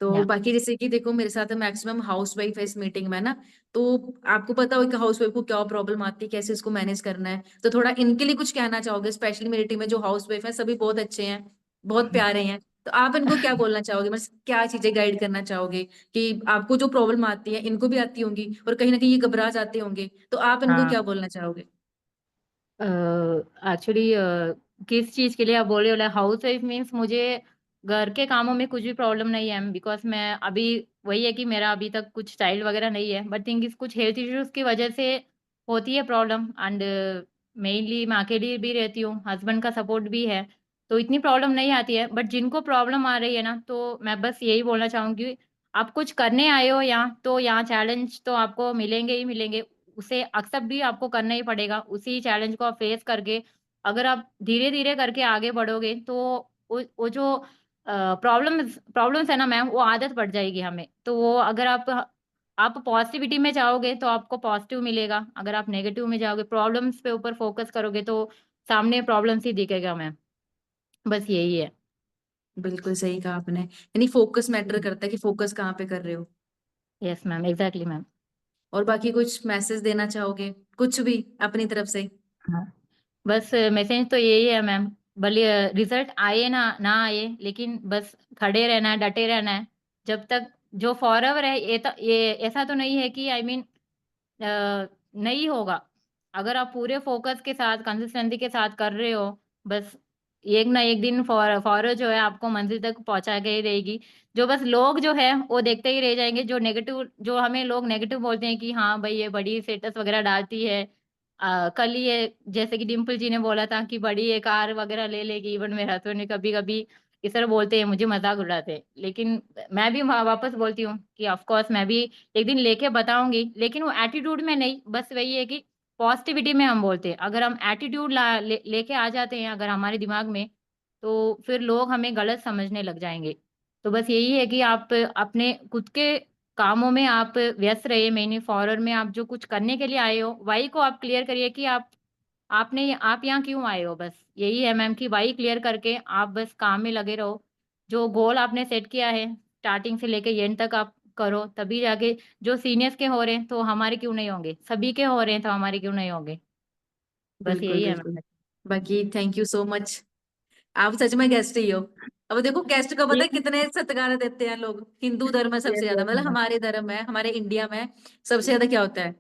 तो या बाकी जैसे कि देखो मेरे साथ मैक्सिमम हाउस वाइफ है इस मीटिंग में ना, तो आपको पता हो कि हाउस वाइफ को क्या प्रॉब्लम आती है, कैसे इसको मैनेज करना है, तो थोड़ा इनके लिए कुछ कहना चाहोगे। स्पेशली मेरी टीम में जो हाउस वाइफ है सभी बहुत अच्छे हैं, बहुत प्यारे हैं, तो आप इनको क्या बोलना चाहोगे, मतलब क्या चीजें गाइड करना चाहोगे कि आपको जो प्रॉब्लम आती है इनको भी आती होंगी और कहीं ना कहीं ये घबरा जाते होंगे, तो आप इनको हाँ। क्या बोलना चाहोगे। एक्चुअली किस चीज़ के लिए आप बोल रहे हो? हाउस वाइफ मीन्स मुझे घर के कामों में कुछ भी प्रॉब्लम नहीं है, बिकॉज़ मैं अभी वही है कि मेरा अभी तक कुछ चाइल्ड वगैरह नहीं है, बट थिंग इज़ कुछ हेल्थ इश्यूज़ की वजह से होती है प्रॉब्लम। एंड मेनली मैं अकेली भी रहती हूँ, हस्बैंड का सपोर्ट भी है, तो इतनी प्रॉब्लम नहीं आती है। बट जिनको प्रॉब्लम आ रही है ना, तो मैं बस यही बोलना चाहूँगी, आप कुछ करने आए हो यहाँ, तो यहाँ चैलेंज तो आपको मिलेंगे ही मिलेंगे, उसे एक्सेप्ट भी आपको करना ही पड़ेगा। उसी चैलेंज को आप फेस करके अगर आप धीरे-धीरे करके आगे बढ़ोगे, तो वो जो प्रॉब्लम्स है ना मैम, वो आदत पड़ जाएगी हमें। तो वो अगर आप पॉज़िटिविटी में जाओगे तो आपको पॉज़िटिव मिलेगा। अगर आप नेगेटिव में जाओगे, प्रॉब्लम्स पे ऊपर फ़ोकस करोगे, तो सामने प्रॉब्लम्स ही दिखेगा मैम। बस यही है। बिल्कुल सही कहा आपने, यानी फोकस मैटर करता है कि फोकस कहाँ पे कर रहे हो। Yes ma'am, exactly ma'am. और बाकी कुछ मैसेज देना चाहोगे, कुछ भी अपनी तरफ से। हाँ। बस मैसेज तो यही है मैम, भले रिजल्ट आए ना ना आए, लेकिन बस खड़े रहना है, डटे रहना है। जब तक जो फॉरएवर है, ये ऐसा तो नहीं है कि आई मीन नहीं होगा। अगर आप पूरे फ़ोकस के साथ, कंसिस्टेंसी के साथ कर रहे हो, बस एक ना एक दिन फॉरवर जो है आपको मंज़िल तक पहुँचा के ही रहेगी। जो बस लोग जो है वो देखते ही रह जाएँगे, जो हमें लोग नेगेटिव बोलते हैं कि हाँ, भई ये बड़ी स्टेटस वग़ैरह डालती है। कल ही ये जैसे कि डिम्पल जी ने बोला था कि बड़ी ये कार वग़ैरह ले लेगी, इवन मेरे हस्बैंड ने कभी-कभी इस तरह बोलते हैं, मुझे मज़ाक उड़ाते हैं। लेकिन मैं भी वापस बोलती हूँ कि ऑफ़ कोर्स मैं भी एक दिन लेके बताऊँगी, लेकिन वो एटीट्यूड में नहीं, बस वही है कि पॉज़िटिविटी में हम बोलते हैं। अगर हम एटीट्यूड लेके आ जाते हैं अगर हमारे दिमाग में, तो फिर लोग हमें गलत समझने लग जाएँगे। तो बस यही है कि आप अपने खुद के कामों में आप व्यस्त रहिए, मेनी फॉरवर में आप जो कुछ करने के लिए आए हो, व्हाई को आप क्लियर करिए कि आप यहाँ क्यों आए हो बस। यही है मैम कि व्हाई क्लियर करके आप बस काम में लगे रहो। जो गोल आपने सेट किया है, स्टार्टिंग से लेके एंड तक आप करो, तभी जाके जो सीनियर्स के हो रहे हैं, तो हमारे क्यों नहीं होंगे? सभी के हो रहे हैं, तो हमारे क्यों नहीं होंगे? बस बिल्कुल यही है बिल्कुल। मैम। बाकी थैंक यू सो मच, आप सच में गेस्ट ही हो। अब देखो गेस्ट को पता जी। है कितने सत्कार देते हैं लोग, हिंदू धर्म में सबसे यस, ज्यादा, यस मतलब मैम। हमारे धर्म में, हमारे इंडिया में सबसे ज्यादा क्या होता है,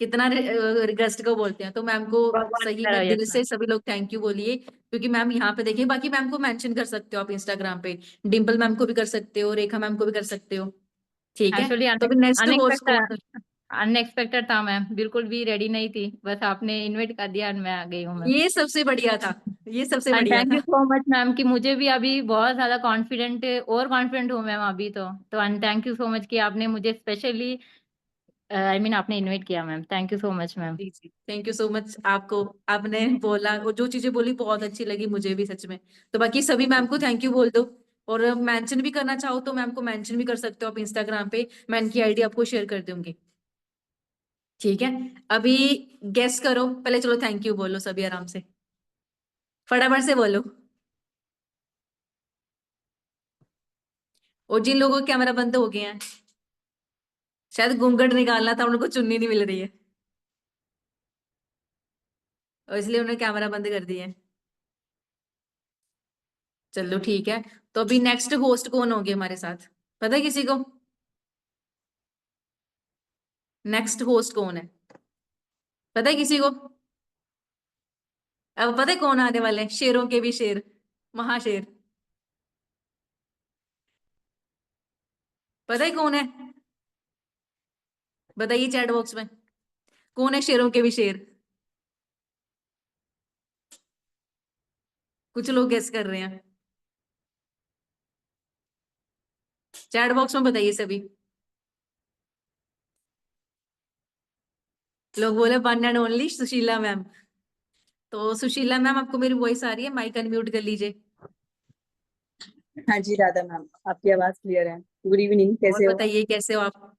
कितना गेस्ट को बोलते हैं। तो मैम को भगवान की सही तरह, में यस दिल मैम। से सभी लोग थैंक यू बोलिए, क्योंकि मैम यहाँ पे देखिए, बाकी मैम को मेंशन कर सकते हो आप इंस्टाग्राम पे, डिम्पल मैम को भी कर सकते हो, रेखा मैम को भी कर सकते हो, ठीक है। एक्चुअली तो अभी नेक्स्ट होस्ट अनएक्सपेक्टेड कौन। अनएक्सपेक्टेड था मैम, बिल्कुल भी रेडी नहीं थी। बस आपने इनवाइट कर दिया और मैं आ गई हूँ मैम। ये सबसे बढ़िया था, ये सबसे एंड बढ़िया थैंक यू था। सो मच मैम कि मुझे भी अभी बहुत ज़्यादा कॉन्फिडेंट हूँ मैम अभी तो। And thank you so much कि आपने मुझे स्पेशली आई मीन आपने इनवाइट किया ma'am, thank you so much ma'am. जी जी, थैंक यू सो मच आपको। आपने बोला, वो जो चीजें बोली बहुत अच्छी लगी मुझे भी सच में। तो बाकी सभी मैम को थैंक यू बोल दो, और मेंशन भी करना चाहो तो मैम को मेंशन भी कर सकते हो आप इंस्टाग्राम पे, मैं इनकी आईडी आपको शेयर कर दूंगी। ठीक है, अभी गेस करो पहले, चलो थैंक यू बोलो सभी आराम से, फटाफट से बोलो। और जिन लोगों के कैमरा बंद हो गए हैं, शायद घूंघट निकालना था, उनको चुन्नी नहीं मिल रही है, और इसलिए उन्होंने कैमरा बंद कर दिया है। चलो ठीक है, तो अभी नेक्स्ट होस्ट कौन होंगे हमारे साथ, पता है किसी को? नेक्स्ट होस्ट कौन है, पता है किसी को? अब पता है कौन आने वाले हैं, शेरों के भी शेर, महाशेर। पता है कौन है? बताइए चैट बॉक्स में, कौन है शेरों के भी शेर? कुछ लोग गेस कर रहे हैं, चैट बॉक्स में बताइए सभी। लोग बोले one and only Sushila ma'am. तो सुशीला मैम, आपको मेरी वॉइस आ रही है? माइक अनम्यूट कर लीजिए। हाँ जी राधा मैम, आपकी आवाज क्लियर है। गुड इवनिंग, और कैसे हो? बताइए कैसे हो आप?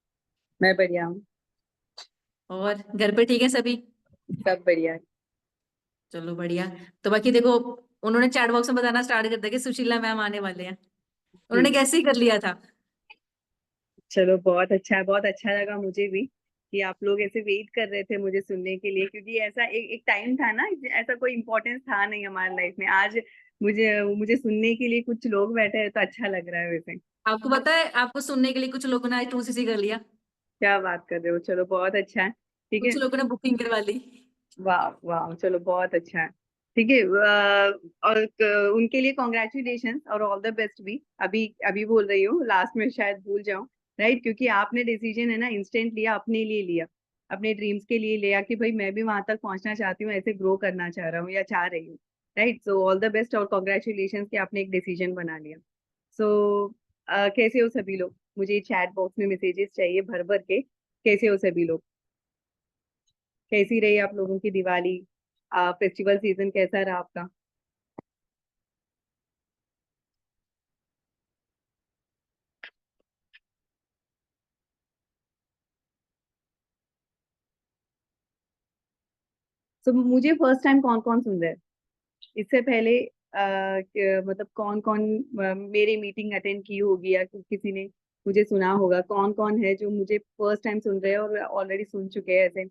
मैं बढ़िया हूँ। और घर पे ठीक है सभी? सब बढ़िया है। चलो बढ़िया। तो बाकी देखो, उन्होंने चैट बॉक्स में बताना स्टार्ट कर दिया कि सुशीला मैम आने वाले हैं, उन्होंने जी, कैसे ही कर लिया था। चलो बहुत अच्छा है, बहुत अच्छा लगा मुझे भी कि आप लोग ऐसे वेट कर रहे थे मुझे सुनने के लिए, क्योंकि ऐसा एक टाइम था ना, ऐसा कोई इम्पोर्टेंस था नहीं हमारी लाइफ में। आज मुझे मुझे सुनने के लिए कुछ लोग बैठे हैं तो अच्छा लग रहा है वैसे। आपको पता है, आपको सुनने के लिए कुछ लोगों ने आज 2cc कर लिया, क्या बात कर रहे हो, चलो बहुत अच्छा है। ठीक कुछ है। लोगों ने बुकिंग करवा ली। वाह वाह, चलो बहुत अच्छा है। ठीक है, और उनके लिए कॉन्ग्रेचुलेशन और ऑल द बेस्ट भी। अभी अभी बोल रही हूँ, लास्ट में शायद भूल जाऊं। राइट, क्योंकि आपने डिसीजन है ना इंस्टेंट लिया, अपने लिए लिया, अपने ड्रीम्स के लिए लिया कि भाई मैं भी वहां तक पहुंचना चाहती हूँ, ऐसे ग्रो करना चाह रहा हूँ या चाह रही हूँ। Right, so all the best और कॉन्ग्रेचुलेशन कि आपने एक डिसीजन बना लिया। सो कैसे हो सभी लोग? मुझे चैट बॉक्स में मैसेजेस चाहिए भर भर के। कैसे हो सभी लोग? कैसी रही आप लोगों की दिवाली? फेस्टिवल सीजन कैसा रहा आपका? तो मुझे फर्स्ट टाइम कौन कौन सुन रहा है? इससे पहले मतलब कौन कौन मेरी मीटिंग अटेंड की होगी या किसी ने मुझे सुना होगा? कौन कौन है जो मुझे फर्स्ट टाइम सुन रहे हैं और ऑलरेडी सुन चुके हैं ऐसे?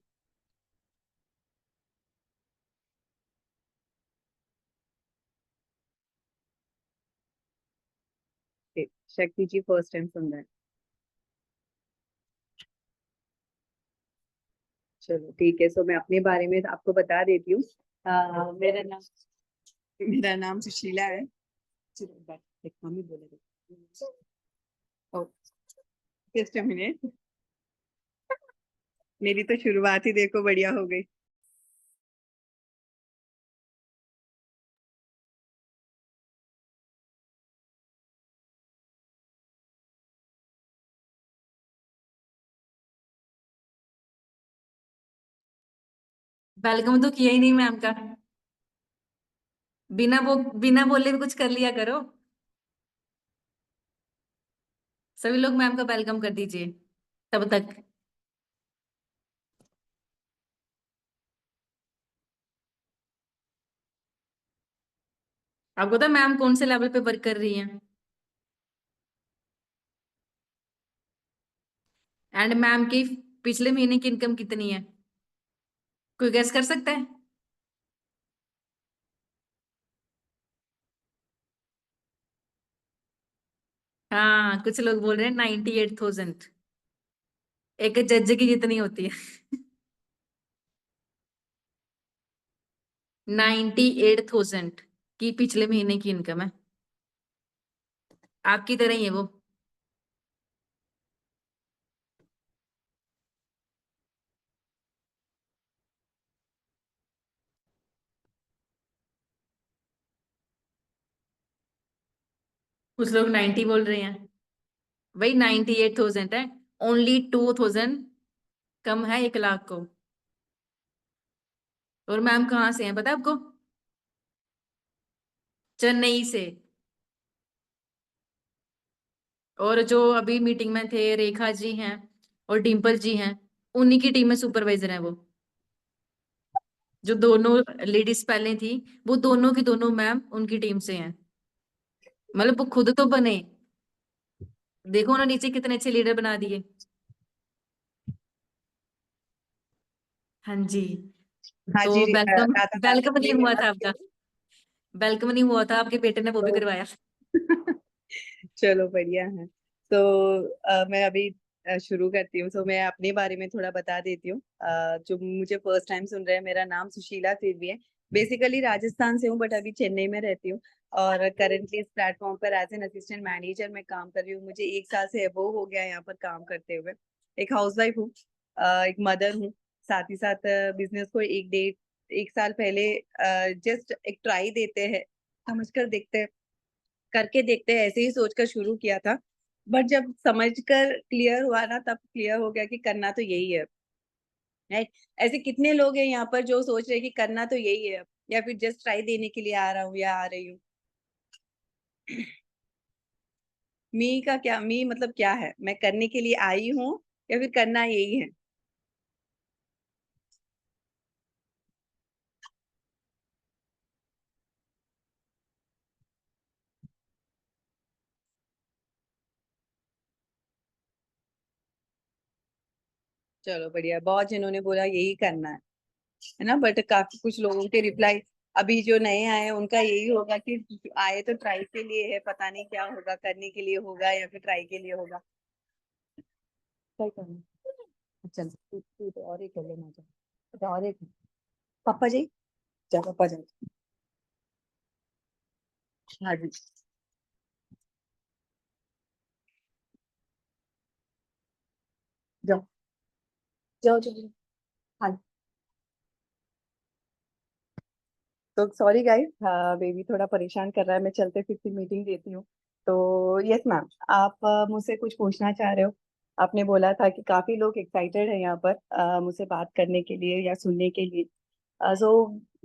शक्ति जी फर्स्ट टाइम सुन रहे हैं। चलो ठीक है, सो मैं अपने बारे में आपको बता देती हूँ। मेरा नाम सुशीला है। चलो, एक मम्मी बोले जस्ट अ मिनट। मेरी तो शुरुआत ही देखो बढ़िया हो गई। वेलकम तो किया ही नहीं मैम का, बिना बोले भी कुछ कर लिया करो। सभी लोग मैम का वेलकम कर दीजिए तब तक। आपको पता है मैम कौन से लेवल पे वर्क कर रही हैं? एंड मैम की पिछले महीने की इनकम कितनी है, कोई गेस कर सकता है? हाँ, कुछ लोग बोल रहे हैं 98,000, एक जज की जितनी होती है। 98,000 की पिछले महीने की इनकम है, आपकी तरह ही है वो। कुछ लोग 90 बोल रहे हैं, वही 98,000 है। ओनली 2,000 कम है 1 लाख को। और मैम कहाँ से हैं पता है आपको? चेन्नई से। और जो अभी मीटिंग में थे रेखा जी हैं और डिम्पल जी हैं, उन्हीं की टीम में सुपरवाइजर हैं वो। जो दोनों लेडीज पहले थी, वो दोनों की दोनों मैम उनकी टीम से हैं। मतलब वो खुद तो बने, देखो ना नीचे कितने अच्छे लीडर बना दिए। हाँ जी। हाँ तो जी, वेलकम, राधा मैम वेलकम नहीं ये हुआ बात था आपका, वेलकम नहीं हुआ था, आपके बेटे ने वो भी तो करवाया। चलो बढ़िया है। तो मैं अभी शुरू करती हूँ। तो मैं अपने बारे में थोड़ा बता देती हूँ। जो मुझे फर्स्ट टाइम सुन रहे हैं, मेरा नाम सुशीला तिर्वी है। बेसिकली राजस्थान से हूँ, बट अभी चेन्नई में रहती हूँ। और करंटली इस प्लेटफॉर्म पर एज एन असिस्टेंट मैनेजर मैं काम कर रही हूँ। मुझे 1 साल से अबोव हो गया है यहाँ पर काम करते हुए। एक हाउसवाइफ हूँ, एक मदर हूँ। साथ ही साथ बिजनेस को 1 साल पहले जस्ट एक ट्राई देते हैं, समझ कर देखते हैं, करके देखते हैं, ऐसे ही सोचकर शुरू किया था। बट जब समझकर क्लियर हुआ ना, तब क्लियर हो गया कि करना तो यही है। राइट। ऐसे कितने लोग हैं यहाँ पर जो सोच रहे हैं कि करना तो यही है, या फिर जस्ट ट्राई देने के लिए आ रहा हूँ या आ रही हूँ। मी का क्या, मी मतलब क्या है, मैं करने के लिए आई हूँ या फिर करना यही है। चलो बढ़िया, बहुत जिन्होंने बोला यही करना है ना। बट काफी कुछ लोगों के रिप्लाई, अभी जो नए आए हैं उनका यही होगा कि आए तो ट्राई के लिए है, पता नहीं क्या होगा, करने के लिए होगा या फिर ट्राई के लिए होगा। ट्राई करना। चल तू तो और एक कर लेना, जा और एक। पापा जी, जा पापा जा। हाँ जी, जाओ जाओ जाओ। हाँ, तो सॉरी गाइस, बेबी थोड़ा परेशान कर रहा है, मैं चलते फिरते मीटिंग देती हूँ। तो यस मैम, आप मुझसे कुछ पूछना चाह रहे हो। आपने बोला था कि काफी लोग एक्साइटेड है यहाँ पर मुझसे बात करने के लिए या सुनने के लिए। सो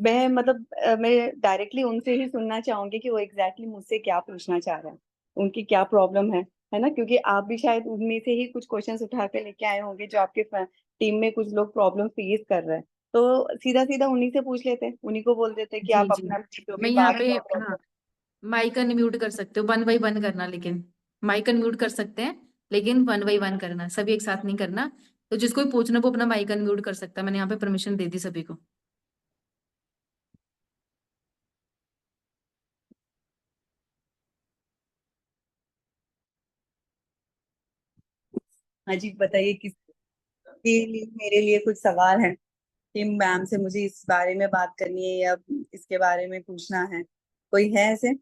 मैं मतलब मैं डायरेक्टली उनसे ही सुनना चाहूंगी कि वो एग्जैक्टली मुझसे क्या पूछना चाह रहे हैं, उनकी क्या प्रॉब्लम है ना। क्योंकि आप भी शायद उनमें से ही कुछ क्वेश्चंस उठा के लेके आए होंगे, जो आपके टीम में कुछ लोग प्रॉब्लम फेस कर रहे हैं। तो सीधा सीधा उन्हीं से पूछ लेते, उन्हीं को बोल देते कि जी आप जी। अपना जो भी मैं यहाँ बात पे, है हाँ, प्रॉब्लम। माइक अनम्यूट कर सकते हो, 1 बाय 1 करना, लेकिन माइक अनम्यूट कर सकते हैं, लेकिन 1 बाय 1 करना, सभी एक साथ नहीं करना। तो जिसको भी पूछना वो अपना माइक अनम्यूट कर सकता है, मैंने यहाँ पे परमिशन दे दी सभी को। हाँ जी, बताइए किसके लिए मेरे लिए कुछ सवाल है कि मैम से मुझे इस बारे में बात करनी है या इसके बारे में पूछना है, कोई है ऐसे?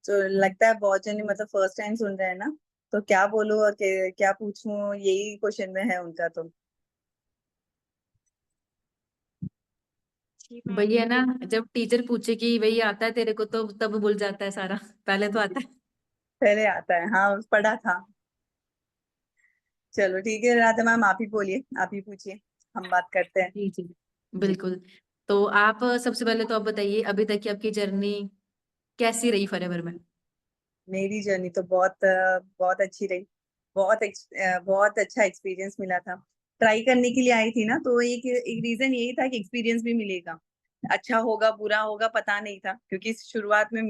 तो लगता है बहुत जने मतलब फर्स्ट टाइम सुन रहे हैं ना, तो क्या बोलूं और क्या पूछूं, यही क्वेश्चन में है उनका। तो जी मैम। वही है ना, जब टीचर पूछे कि वही आता है तेरे को, तो तब भूल जाता है सारा, पहले तो आता है। पहले आता है, हाँ पढ़ा था। चलो ठीक है राधा मैम, आप ही बोलिए, आप ही पूछिए, हम बात करते हैं। जी जी, जी, बिल्कुल। तो आप सबसे पहले तो आप बताइए, अभी तक की आपकी जर्नी कैसी रही फॉरएवर में? मेरी जर्नी तो बहुत अच्छी रही। बहुत अच्छा एक्सपीरियंस मिला था। ट्राई करने के लिए आई थी ना, तो एक एक रीजन यही था कि एक्सपीरियंस भी मिलेगा। अच्छा होगा बुरा होगा पता नहीं था, क्योंकि शुरुआत में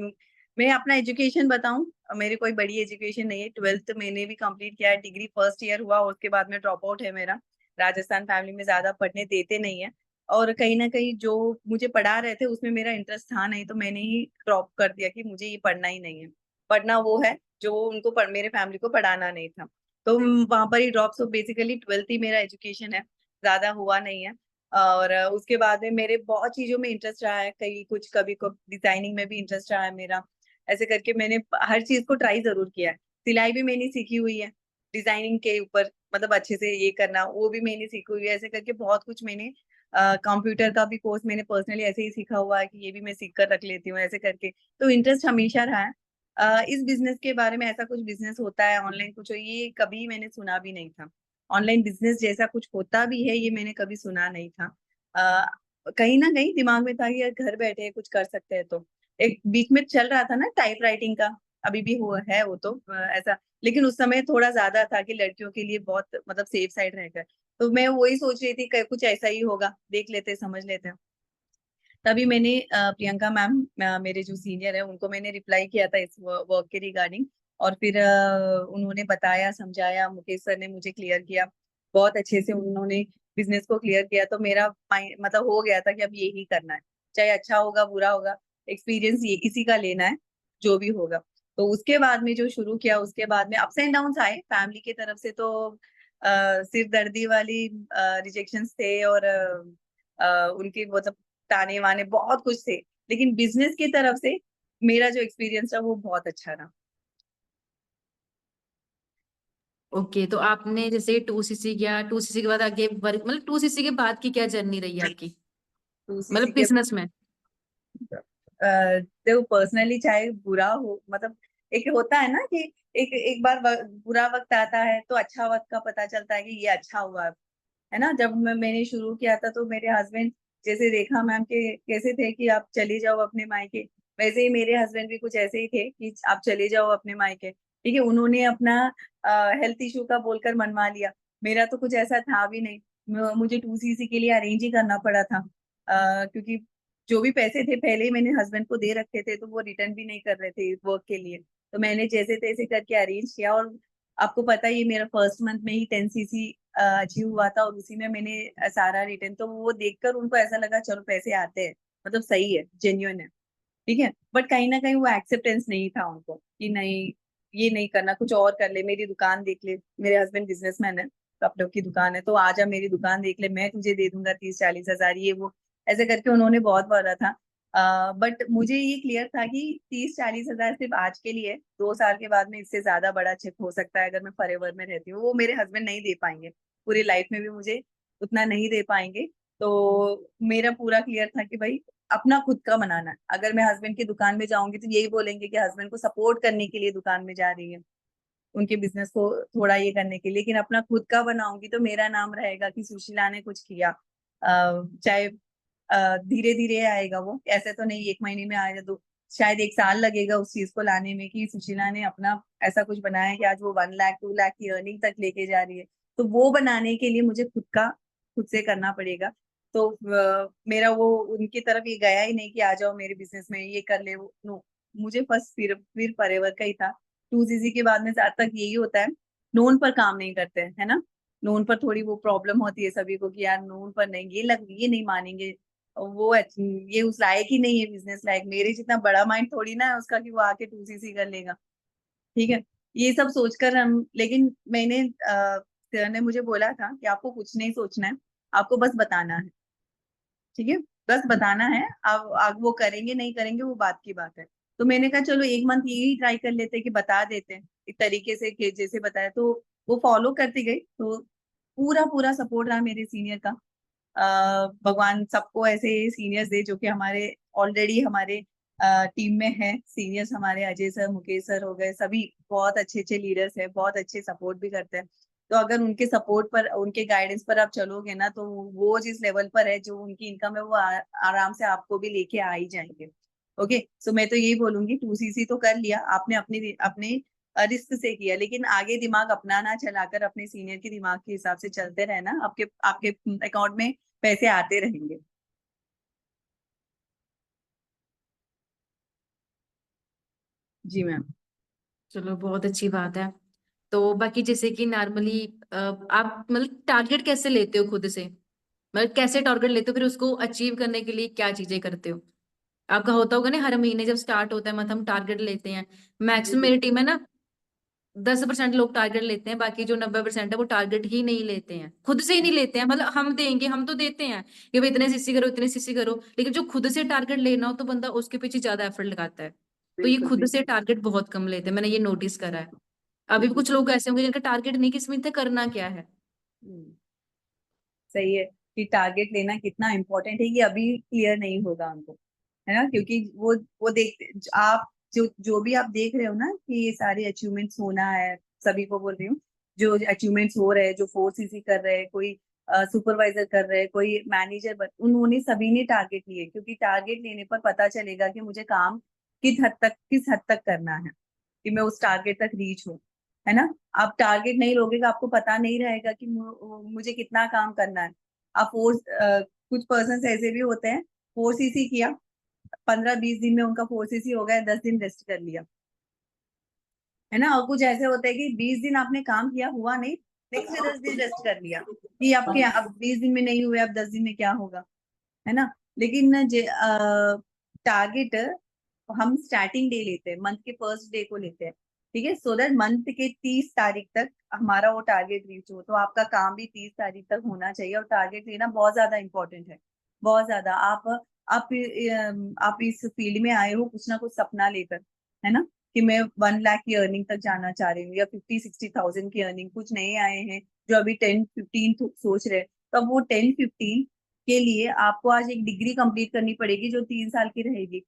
मैं अपना एजुकेशन बताऊं, मेरी कोई बड़ी एजुकेशन नहीं है। 12th मैंने भी कंप्लीट किया है, डिग्री फर्स्ट ईयर हुआ, उसके बाद में ड्रॉप आउट है मेरा। राजस्थान फैमिली में ज्यादा पढ़ने देते नहीं है, और कहीं ना कहीं जो मुझे पढ़ा रहे थे उसमें मेरा इंटरेस्ट था नहीं, तो मैंने ही ड्रॉप कर दिया कि मुझे ये पढ़ना ही नहीं है। पढ़ना वो है जो उनको मेरे फैमिली को पढ़ाना नहीं था। तो वहां पर ही ड्रॉप। सो बेसिकली 12th ही मेरा एजुकेशन है, ज्यादा हुआ नहीं है। और उसके बाद में मेरे बहुत चीजों में इंटरेस्ट रहा है, कहीं कुछ कभी को डिजाइनिंग में भी इंटरेस्ट रहा है मेरा। ऐसे करके मैंने हर चीज को ट्राई जरूर किया है। सिलाई भी मैंने सीखी हुई है, डिजाइनिंग के ऊपर मतलब अच्छे से ये करना वो भी मैंने सीखी हुई है। ऐसे करके बहुत कुछ मैंने कंप्यूटर का भी कोर्स मैंने पर्सनली ऐसे ही सीखा हुआ है कि ये भी मैं सीख कर रख लेती हूँ ऐसे करके, तो इंटरेस्ट हमेशा रहा है। इस बिजनेस के बारे में, ऐसा कुछ बिजनेस होता है ऑनलाइन कुछ, ये कभी मैंने सुना भी नहीं था। ऑनलाइन बिजनेस जैसा कुछ होता भी है ये मैंने कभी सुना नहीं था। कहीं ना कहीं दिमाग में था कि यार घर बैठे कुछ कर सकते हैं, तो एक बीच में चल रहा था ना टाइप राइटिंग का, अभी भी हुआ है वो तो ऐसा, लेकिन उस समय थोड़ा ज्यादा था कि लड़कियों के लिए बहुत मतलब सेफ साइड रहेगा, तो मैं वही सोच रही थी कि कुछ ऐसा ही होगा, देख लेते समझ लेते हैं। तभी मैंने प्रियंका मैम, मेरे जो सीनियर है, उनको मैंने रिप्लाई किया था इस वर्क के रिगार्डिंग, और फिर उन्होंने बताया समझाया, मुकेश सर ने मुझे क्लियर किया बहुत अच्छे से, उन्होंने बिजनेस को क्लियर किया, तो मेरा मतलब हो गया था कि अब यही करना है, चाहे अच्छा होगा बुरा होगा, एक्सपीरियंस ये इसी का लेना है जो भी होगा। तो उसके बाद में जो शुरू किया, उसके बाद में अप्स एंड डाउन्स आए फैमिली की तरफ से, तो सिर दर्दी वाली रिजेक्शंस थे, और उनके मतलब ताने वाने बहुत कुछ थे, लेकिन बिजनेस की तरफ से मेरा जो एक्सपीरियंस था वो बहुत अच्छा रहा। ओके, तो आपने जैसे 2cc किया, 2cc के बाद आगे वर्क, मतलब 2cc के बाद की क्या जर्नी रही आपकी, तो मतलब सीसी के बिजनेस में? देखो पर्सनली चाहे बुरा हो, मतलब एक होता है ना कि एक एक बार बुरा वक्त आता है तो अच्छा वक्त का पता चलता है कि ये अच्छा हुआ है ना। जब मैंने शुरू किया था तो मेरे हस्बैंड, जैसे रेखा मैम के कैसे थे कि आप चले जाओ अपने मायके, वैसे ही मेरे हस्बैंड भी कुछ ऐसे ही थे कि आप चले जाओ अपने मायके। ठीक है, उन्होंने अपना हेल्थ इशू का बोलकर मनवा लिया, मेरा तो कुछ ऐसा था भी नहीं, मुझे 2cc के लिए अरेंज ही करना पड़ा था, क्योंकि जो भी पैसे थे पहले ही मैंने हस्बैंड को दे रखे थे, तो वो रिटर्न भी नहीं कर रहे थे वर्क के लिए, तो मैंने जैसे तैसे करके अरेंज किया। और आपको पता है ये मेरा फर्स्ट मंथ में ही 10cc अचीव हुआ था, और उसी में मैंने सारा रिटर्न, तो वो देखकर उनको ऐसा लगा चलो पैसे आते हैं, मतलब सही है, जेन्युइन है। ठीक है, बट कहीं ना कहीं वो एक्सेप्टेंस नहीं था उनको कि नहीं ये नहीं करना, कुछ और कर ले, मेरी दुकान देख ले, मेरे हस्बैंड बिजनेसमैन है, कपड़ों की दुकान है, तो आजा मेरी दुकान देख ले, मैं तुझे दे दूंगा 30-40 हजार, ये वो ऐसे करके उन्होंने बहुत बोला था। बट मुझे ये क्लियर था कि 30-40 हजार सिर्फ आज के लिए, 2 साल के बाद में इससे ज्यादा बड़ा चेक हो सकता है अगर मैं फॉरएवर में रहती हूँ, वो मेरे हस्बैंड नहीं दे पाएंगे, पूरी लाइफ में भी मुझे उतना नहीं दे पाएंगे। तो मेरा पूरा क्लियर था कि भाई अपना खुद का बनाना है, अगर मैं हस्बैंड की दुकान में जाऊंगी तो यही बोलेंगे कि हस्बैंड को सपोर्ट करने के लिए दुकान में जा रही है, उनके बिजनेस को थोड़ा ये करने के लिए, लेकिन अपना खुद का बनाऊंगी तो मेरा नाम रहेगा कि सुशीला ने कुछ किया। चाहे धीरे धीरे आएगा, वो ऐसे तो नहीं 1 महीने में आएगा, तो शायद 1 साल लगेगा उस चीज को लाने में कि सुशीला ने अपना ऐसा कुछ बनाया कि आज वो 1 लाख 2 लाख की अर्निंग तक लेके जा रही है। तो वो बनाने के लिए मुझे खुद से करना पड़ेगा। तो मेरा वो उनकी तरफ ये गया ही नहीं कि आ जाओ मेरे बिजनेस में ये कर ले, वो नो, मुझे फर्स्ट फिर फॉरएवर का ही था। 2cc के बाद में ज्यादा तक यही होता है, नोन पर काम नहीं करते हैं, है ना। नोन पर थोड़ी वो प्रॉब्लम होती है सभी को कि यार नोन पर नहीं, ये नहीं मानेंगे, वो ये उस लायक ही नहीं है, बिजनेस लायक, मेरे जितना बड़ा माइंड थोड़ी ना है उसका कि वो आके 2cc कर लेगा। ठीक है, ये सब सोचकर हम, लेकिन मैंने सर ने मुझे बोला था कि आपको कुछ नहीं सोचना है, आपको बस बताना है। ठीक है, बस बताना है, अब वो करेंगे नहीं करेंगे वो बात की बात है। तो मैंने कहा चलो 1 मंथ यही ट्राई कर लेते हैं कि बता देते हैं एक तरीके से कि जैसे बताया, तो वो फॉलो करती गई, तो पूरा पूरा सपोर्ट रहा मेरे सीनियर का। भगवान सबको ऐसे सीनियर्स दे जो कि हमारे ऑलरेडी हमारे टीम में है सीनियर्स, हमारे अजय सर मुकेश सर हो गए, सभी बहुत अच्छे अच्छे लीडर्स हैं, बहुत अच्छे सपोर्ट भी करते हैं। तो अगर उनके सपोर्ट पर, उनके गाइडेंस पर आप चलोगे ना, तो वो जिस लेवल पर है, जो उनकी इनकम है, वो आराम से आपको भी लेके आ ही जाएंगे। ओके, सो मैं तो यही बोलूंगी 2cc तो कर लिया आपने, अपने अपने रिस्क से किया, लेकिन आगे दिमाग अपना ना चलाकर अपने सीनियर के दिमाग के हिसाब से चलते रहना, आपके आपके अकाउंट में पैसे आते रहेंगे। जी मैम। चलो बहुत अच्छी बात है। तो बाकी जैसे कि नॉर्मली आप मतलब टारगेट कैसे लेते हो खुद से, मतलब कैसे टारगेट लेते हो, फिर उसको अचीव करने के लिए क्या चीजें करते हो? आपका होता होगा ना, हर महीने जब स्टार्ट होता है मंथ हम टारगेट लेते हैं। मैक्सिमम मेरी टीम है ना 10% लोग टारगेट लेते हैं, बाकी जो 90% है वो टारगेट ही नहीं लेते हैं, खुद से ही नहीं लेते हैं। मतलब हम देंगे, हम तो देते हैं कि भाई इतने सीसी करो इतने सीसी करो, लेकिन जो खुद से टारगेट लेना हो तो बंदा उसके पीछे ज्यादा एफर्ट लगाता है। तो ये बिल्कुल खुद से बिल्कुल। टारगेट बहुत कम लेते हैं, मैंने ये नोटिस करा है। अभी भी हम्म, कुछ लोग ऐसे होंगे जिनका टारगेट नहीं, किस्मत है करना क्या है। हम्म, सही है, कि टारगेट लेना कितना इम्पोर्टेंट है, ये अभी क्लियर नहीं होगा उनको, है ना, क्योंकि वो देखते, आप जो भी आप देख रहे हो ना कि ये सारे अचीवमेंट्स होना है, सभी को बोल रही हूँ, जो अचीवमेंट्स हो रहे हैं, जो 4cc कर रहे हैं, कोई सुपरवाइजर कर रहे हैं, कोई मैनेजर, उन्होंने सभी ने टारगेट लिए, क्योंकि टारगेट लेने पर पता चलेगा कि मुझे काम किस हद तक करना है, कि मैं उस टारगेट तक रीच हूँ, है ना। आप टारगेट नहीं लोगे तो आपको पता नहीं रहेगा कि मुझे कितना काम करना है। आप कुछ पर्सन ऐसे भी होते हैं, 4cc किया, 15-20 दिन में उनका 4cc हो गया, 10 दिन रेस्ट कर लिया, है ना। और कुछ ऐसे होते हैं कि 20 दिन आपने काम किया, हुआ नहीं, नेक्स्ट डे 10 दिन रेस्ट कर लिया, कि आपके अब 20 दिन में नहीं हुए, अब 10 दिन में क्या होगा, है ना। लेकिन टारगेट हम स्टार्टिंग डे लेते हैं, मंथ के फर्स्ट डे को लेते हैं, ठीक है, सो दैट मंथ के 30 तारीख तक हमारा वो टारगेट रीच हो। तो आपका काम भी 30 तारीख तक होना चाहिए, और टारगेट लेना बहुत ज्यादा इंपॉर्टेंट है, बहुत ज्यादा। आप इस फील्ड में आए हो कुछ ना कुछ सपना लेकर, है ना, कि मैं 1 लाख की अर्निंग तक जाना चाह रही हूँ, या 50-60,000 की अर्निंग। कुछ नए आए हैं जो अभी 10-15 सोच रहे हैं, तो अब वो 10-15 के लिए आपको आज एक डिग्री कंप्लीट करनी पड़ेगी जो 3 साल की रहेगी,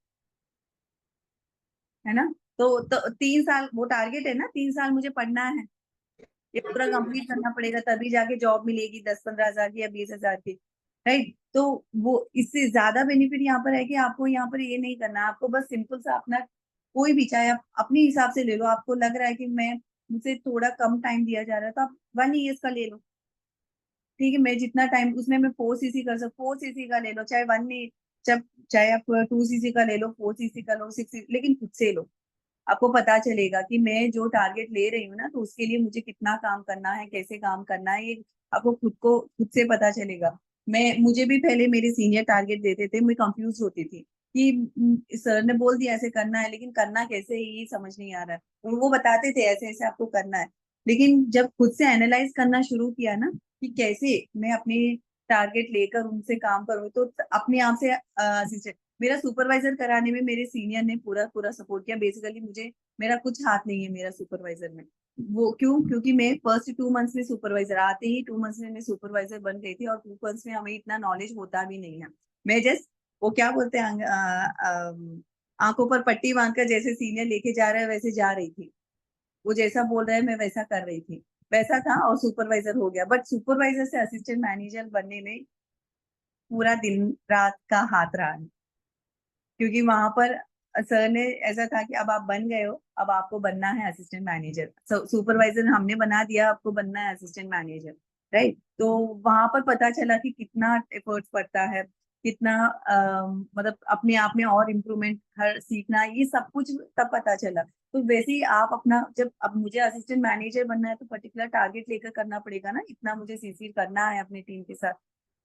है ना। तो 3 साल वो टारगेट है ना, 3 साल मुझे पढ़ना है, ये पूरा कंप्लीट करना पड़ेगा, तभी जाके जॉब मिलेगी 10-15 हजार की या 20 हजार की, राइट। तो वो इससे ज्यादा बेनिफिट यहाँ पर है कि आपको यहाँ पर ये नहीं करना, आपको बस सिंपल सा अपना कोई भी, चाहे आप अपने हिसाब से ले लो, आपको लग रहा है कि मुझे थोड़ा कम टाइम दिया जा रहा है, तो आप 1 ईयर का ले लो, ठीक है। मैं जितना टाइम उसमें मैं 4cc कर सकता, 4cc का ले लो, चाहे 1 नहीं, जब चाहे आप 2cc का ले लो, 4cc का लो, 6cc, लेकिन खुद से लो। आपको पता चलेगा कि मैं जो टारगेट ले रही हूँ ना, तो उसके लिए मुझे कितना काम करना है, कैसे काम करना है, ये आपको खुद से पता चलेगा। मुझे भी पहले मेरे सीनियर टारगेट देते थे, मैं कंफ्यूज होती थी कि सर ने बोल दिया ऐसे करना है, लेकिन करना कैसे है ये समझ नहीं आ रहा है। और वो बताते थे ऐसे ऐसे आपको करना है, लेकिन जब खुद से एनालाइज करना शुरू किया ना कि कैसे मैं अपने टारगेट लेकर उनसे काम करूँ, तो अपने आप से assistant, मेरा सुपरवाइजर कराने में मेरे सीनियर ने पूरा पूरा सपोर्ट किया। बेसिकली मेरा कुछ हाथ नहीं है मेरा सुपरवाइजर में। वो क्योंकि मैं फर्स्ट 2 मंथ्स में सुपरवाइजर, आते ही 2 मंथ्स में मैं सुपरवाइजर बन गई थी, और 2 मंथ्स में हमें इतना नॉलेज होता भी नहीं है। मैं जस्ट वो क्या बोलते हैं आंखों पर पट्टी बांधकर जैसे सीनियर लेके जा रहे हैं वैसे जा रही थी, वो जैसा बोल रहे हैं मैं वैसा कर रही थी, वैसा था, और सुपरवाइजर हो गया। बट सुपरवाइजर से असिस्टेंट मैनेजर बनने में पूरा दिन रात का हाथ रहा है, क्योंकि वहां पर सर ने ऐसा था कि अब आप बन गए हो, अब आपको बनना है असिस्टेंट मैनेजर। सुपरवाइजर हमने बना दिया, आपको बनना है असिस्टेंट मैनेजर, राइट। तो वहां पर पता चला कि कितना एफर्ट्स पड़ता है, कितना मतलब अपने आप में और इम्प्रूवमेंट हर सीखना, ये सब कुछ तब पता चला। तो वैसे ही आप अपना, जब अब मुझे असिस्टेंट मैनेजर बनना है तो पर्टिकुलर टारगेट लेकर करना पड़ेगा ना, इतना मुझे सीसी करना है अपनी टीम के साथ,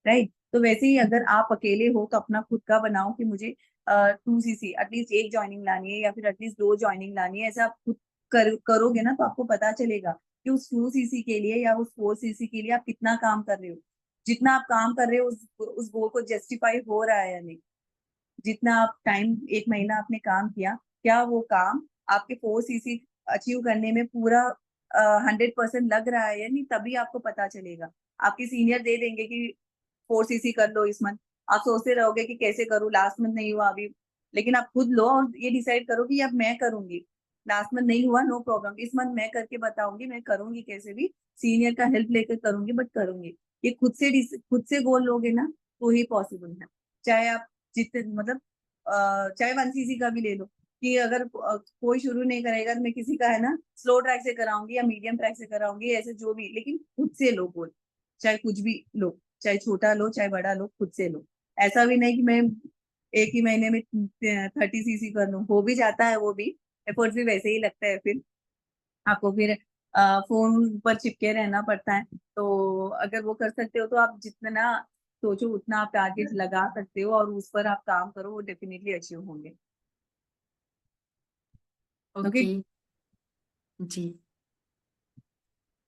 राइट। तो वैसे ही अगर आप अकेले हो तो अपना खुद का बनाओ कि मुझे 2cc एटलीस्ट 1 ज्वाइनिंग लानी है, या फिर एटलीस्ट 2 ज्वाइनिंग लानी है। ऐसा आप खुद करोगे ना, तो आपको पता चलेगा कि उस 2cc के लिए या उस 4cc के लिए आप कितना काम कर रहे हो। जितना आप काम कर रहे हो उस गोल को जस्टिफाई हो रहा है या नहीं। जितना आप टाइम 1 महीना आपने काम किया, क्या वो काम आपके 4cc अचीव करने में पूरा 100% लग रहा है या नहीं, तभी आपको पता चलेगा। आपके सीनियर दे देंगे कि 4cc कर लो इस मंथ, आप सोचते रहोगे कि कैसे करूँ, लास्ट मंथ नहीं हुआ अभी, लेकिन आप खुद लो और ये डिसाइड करो कि अब मैं करूंगी। लास्ट मंथ नहीं हुआ, नो प्रॉब्लम, इस मंथ मैं करके बताऊंगी, मैं करूंगी, कैसे भी सीनियर का हेल्प लेकर करूंगी, बट करूंगी। ये खुद से गोल लोगे ना, तो ही पॉसिबल है। चाहे आप जितने मतलब चाहे 1cc का भी ले लो, कि अगर कोई शुरू नहीं करेगा तो मैं किसी का, है ना, स्लो ट्रैक से कराऊंगी या मीडियम ट्रैक से कराऊंगी, ऐसे जो भी, लेकिन खुद से लो गोल, चाहे कुछ भी लो, चाहे छोटा लो चाहे बड़ा लो, खुद से लो। ऐसा भी नहीं कि मैं एक ही महीने में 30cc कर लूं, हो भी जाता है वो भी, एफर्ट भी वैसे ही लगता है, फिर आपको फिर फोन पर चिपके रहना पड़ता है। तो अगर वो कर सकते हो तो आप जितना सोचो उतना आप टारगेट लगा सकते हो, और उस पर आप काम करो, वो डेफिनेटली अचीव होंगे। ओके। ओके जी।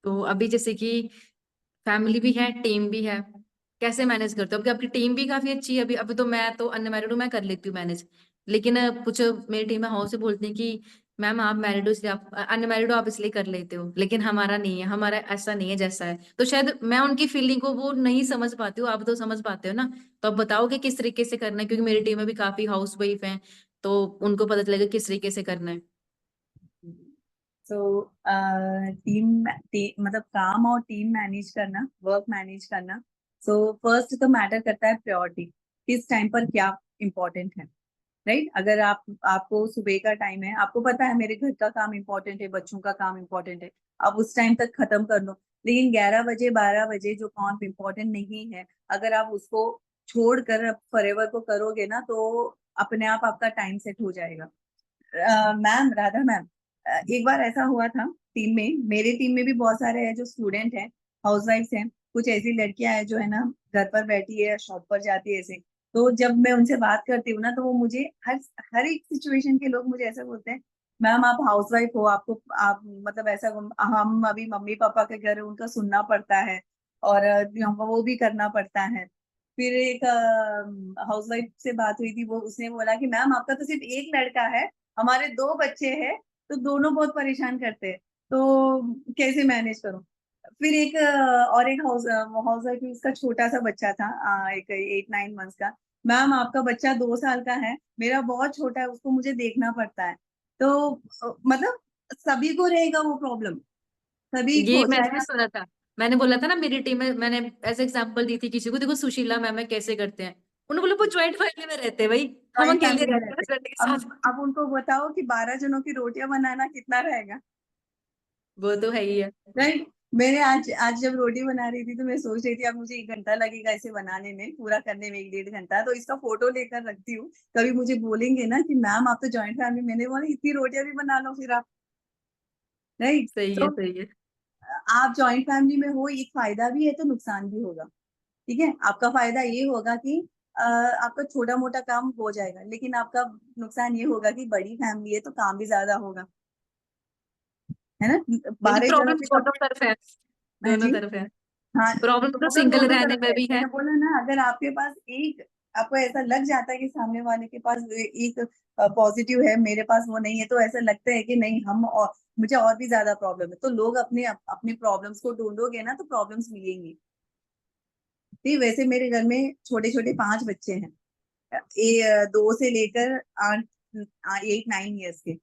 तो अभी जैसे कि फैमिली भी है, टीम भी है, कैसे मैनेज करते हो? आपकी टीम भी काफी अच्छी है। अभी तो मैं तो अनमैरिड हूँ, मैं कर लेती हूँ मैनेज, लेकिन कुछ मेरी टीम में हाउस से बोलते हैं कि मैम आप मैरिड हो इसलिए आप अनमैरिड हो आप इसलिए कर लेते हो, लेकिन हमारा नहीं है, हमारा ऐसा नहीं है जैसा है। तो शायद मैं उनकी फीलिंग को वो नहीं समझ पाती हूँ, आप तो समझ पाते हो ना। तो आप बताओ कि किस तरीके से करना है, क्योंकि मेरी टीम में भी काफी हाउस वाइफ हैं, तो उनको पता चलेगा किस तरीके से करना है। सो मतलब काम और टीम मैनेज करना, वर्क मैनेज करना। सो फर्स्ट तो मैटर करता है प्रायोरिटी, किस टाइम पर क्या इम्पोर्टेंट है, राइट? अगर आपको सुबह का टाइम है, आपको पता है मेरे घर का काम इम्पोर्टेंट है, बच्चों का काम इम्पोर्टेंट है, आप उस टाइम तक खत्म कर लो। लेकिन 11 बजे 12 बजे जो काम इम्पोर्टेंट नहीं है, अगर आप उसको छोड़कर फॉरएवर को करोगे ना, तो अपने आप आपका टाइम सेट हो जाएगा। मैम, राधा मैम, एक बार ऐसा हुआ था टीम में, मेरे टीम में भी बहुत सारे हैं जो स्टूडेंट हैं, हाउसवाइफ्स हैं, कुछ ऐसी लड़कियां हैं जो है ना घर पर बैठी है, शॉप पर जाती है ऐसे। तो जब मैं उनसे बात करती हूँ ना, तो वो मुझे हर हर एक सिचुएशन के लोग मुझे ऐसा बोलते हैं, मैम आप हाउसवाइफ हो, आपको आप मतलब ऐसा, हम अभी मम्मी पापा के घर है, उनका सुनना पड़ता है और वो भी करना पड़ता है। फिर एक हाउसवाइफ से बात हुई थी, वो उसने बोला कि मैम आपका तो सिर्फ एक लड़का है, हमारे 2 बच्चे हैं, तो दोनों बहुत परेशान करते हैं, तो कैसे मैनेज करूं? फिर एक और एक हाउस वाइफ, उसका छोटा सा बच्चा था, एक 8-9 मंथ्स का। मैम आपका बच्चा 2 साल का है, मेरा बहुत छोटा है, उसको मुझे देखना पड़ता है। तो मतलब सभी को रहेगा वो प्रॉब्लम, सभी ये को, मैंने भी चाहे सुना था, मैंने बोला था ना मेरी टीम में, मैंने ऐसे एग्जांपल दी थी किसी को, देखो सुशीला मैम है कैसे करते हैं, उन्होंने बोला वो ज्वाइंट फैमिली में रहते हैं भाई, हम जॉइंट अकेले फैमिली में रहते हैं रहते। हस्बैंड के साथ। अब उनको बताओ कि 12 जनों की रोटियां बनाना कितना रहेगा, वो तो है ही है। राइट? मैंने आज आज जब रोटी बना रही थी, तो मैं सोच रही थी अब मुझे 1 घंटा लगेगा इसे बनाने में, पूरा करने में 1-1.5 घंटा, तो इसका फोटो लेकर रखती हूँ। कभी मुझे बोलेंगे ना कि मैम आप तो जॉइंट फैमिली, मैंने बोला इतनी रोटियां भी बना लो फिर आप, राइट? सही है तो सही है। आप जॉइंट फैमिली में हो, एक फायदा भी है तो नुकसान भी होगा। ठीक है, आपका फायदा ये होगा कि आपका छोटा मोटा काम हो जाएगा, लेकिन आपका नुकसान ये होगा कि बड़ी फैमिली है तो काम भी ज्यादा होगा, है ना? लेकिन 12 जनों प्रॉब्लम के दोनों कपड़े। तरफ है, हाँ दोनों जी। तरफ है। हाँ, प्रॉब्लम तो प्रॉब्लम सिंगल दोनों रहने तरफ में है। भी है। मैंने बोला ना, अगर आपके पास एक, आपको ऐसा लग जाता है कि सामने वाले के पास एक पॉजिटिव है, मेरे पास वो नहीं है, तो ऐसा लगता है कि नहीं हम, और मुझे और भी ज्यादा प्रॉब्लम है, तो लोग अपने प्रॉब्लम्स को ढूंढोगे ना, तो प्रॉब्लम्स मिलेंगी। ठीक, वैसे मेरे घर में छोटे छोटे 5 बच्चे हैं, 2 से लेकर 8-9 ईयर्स के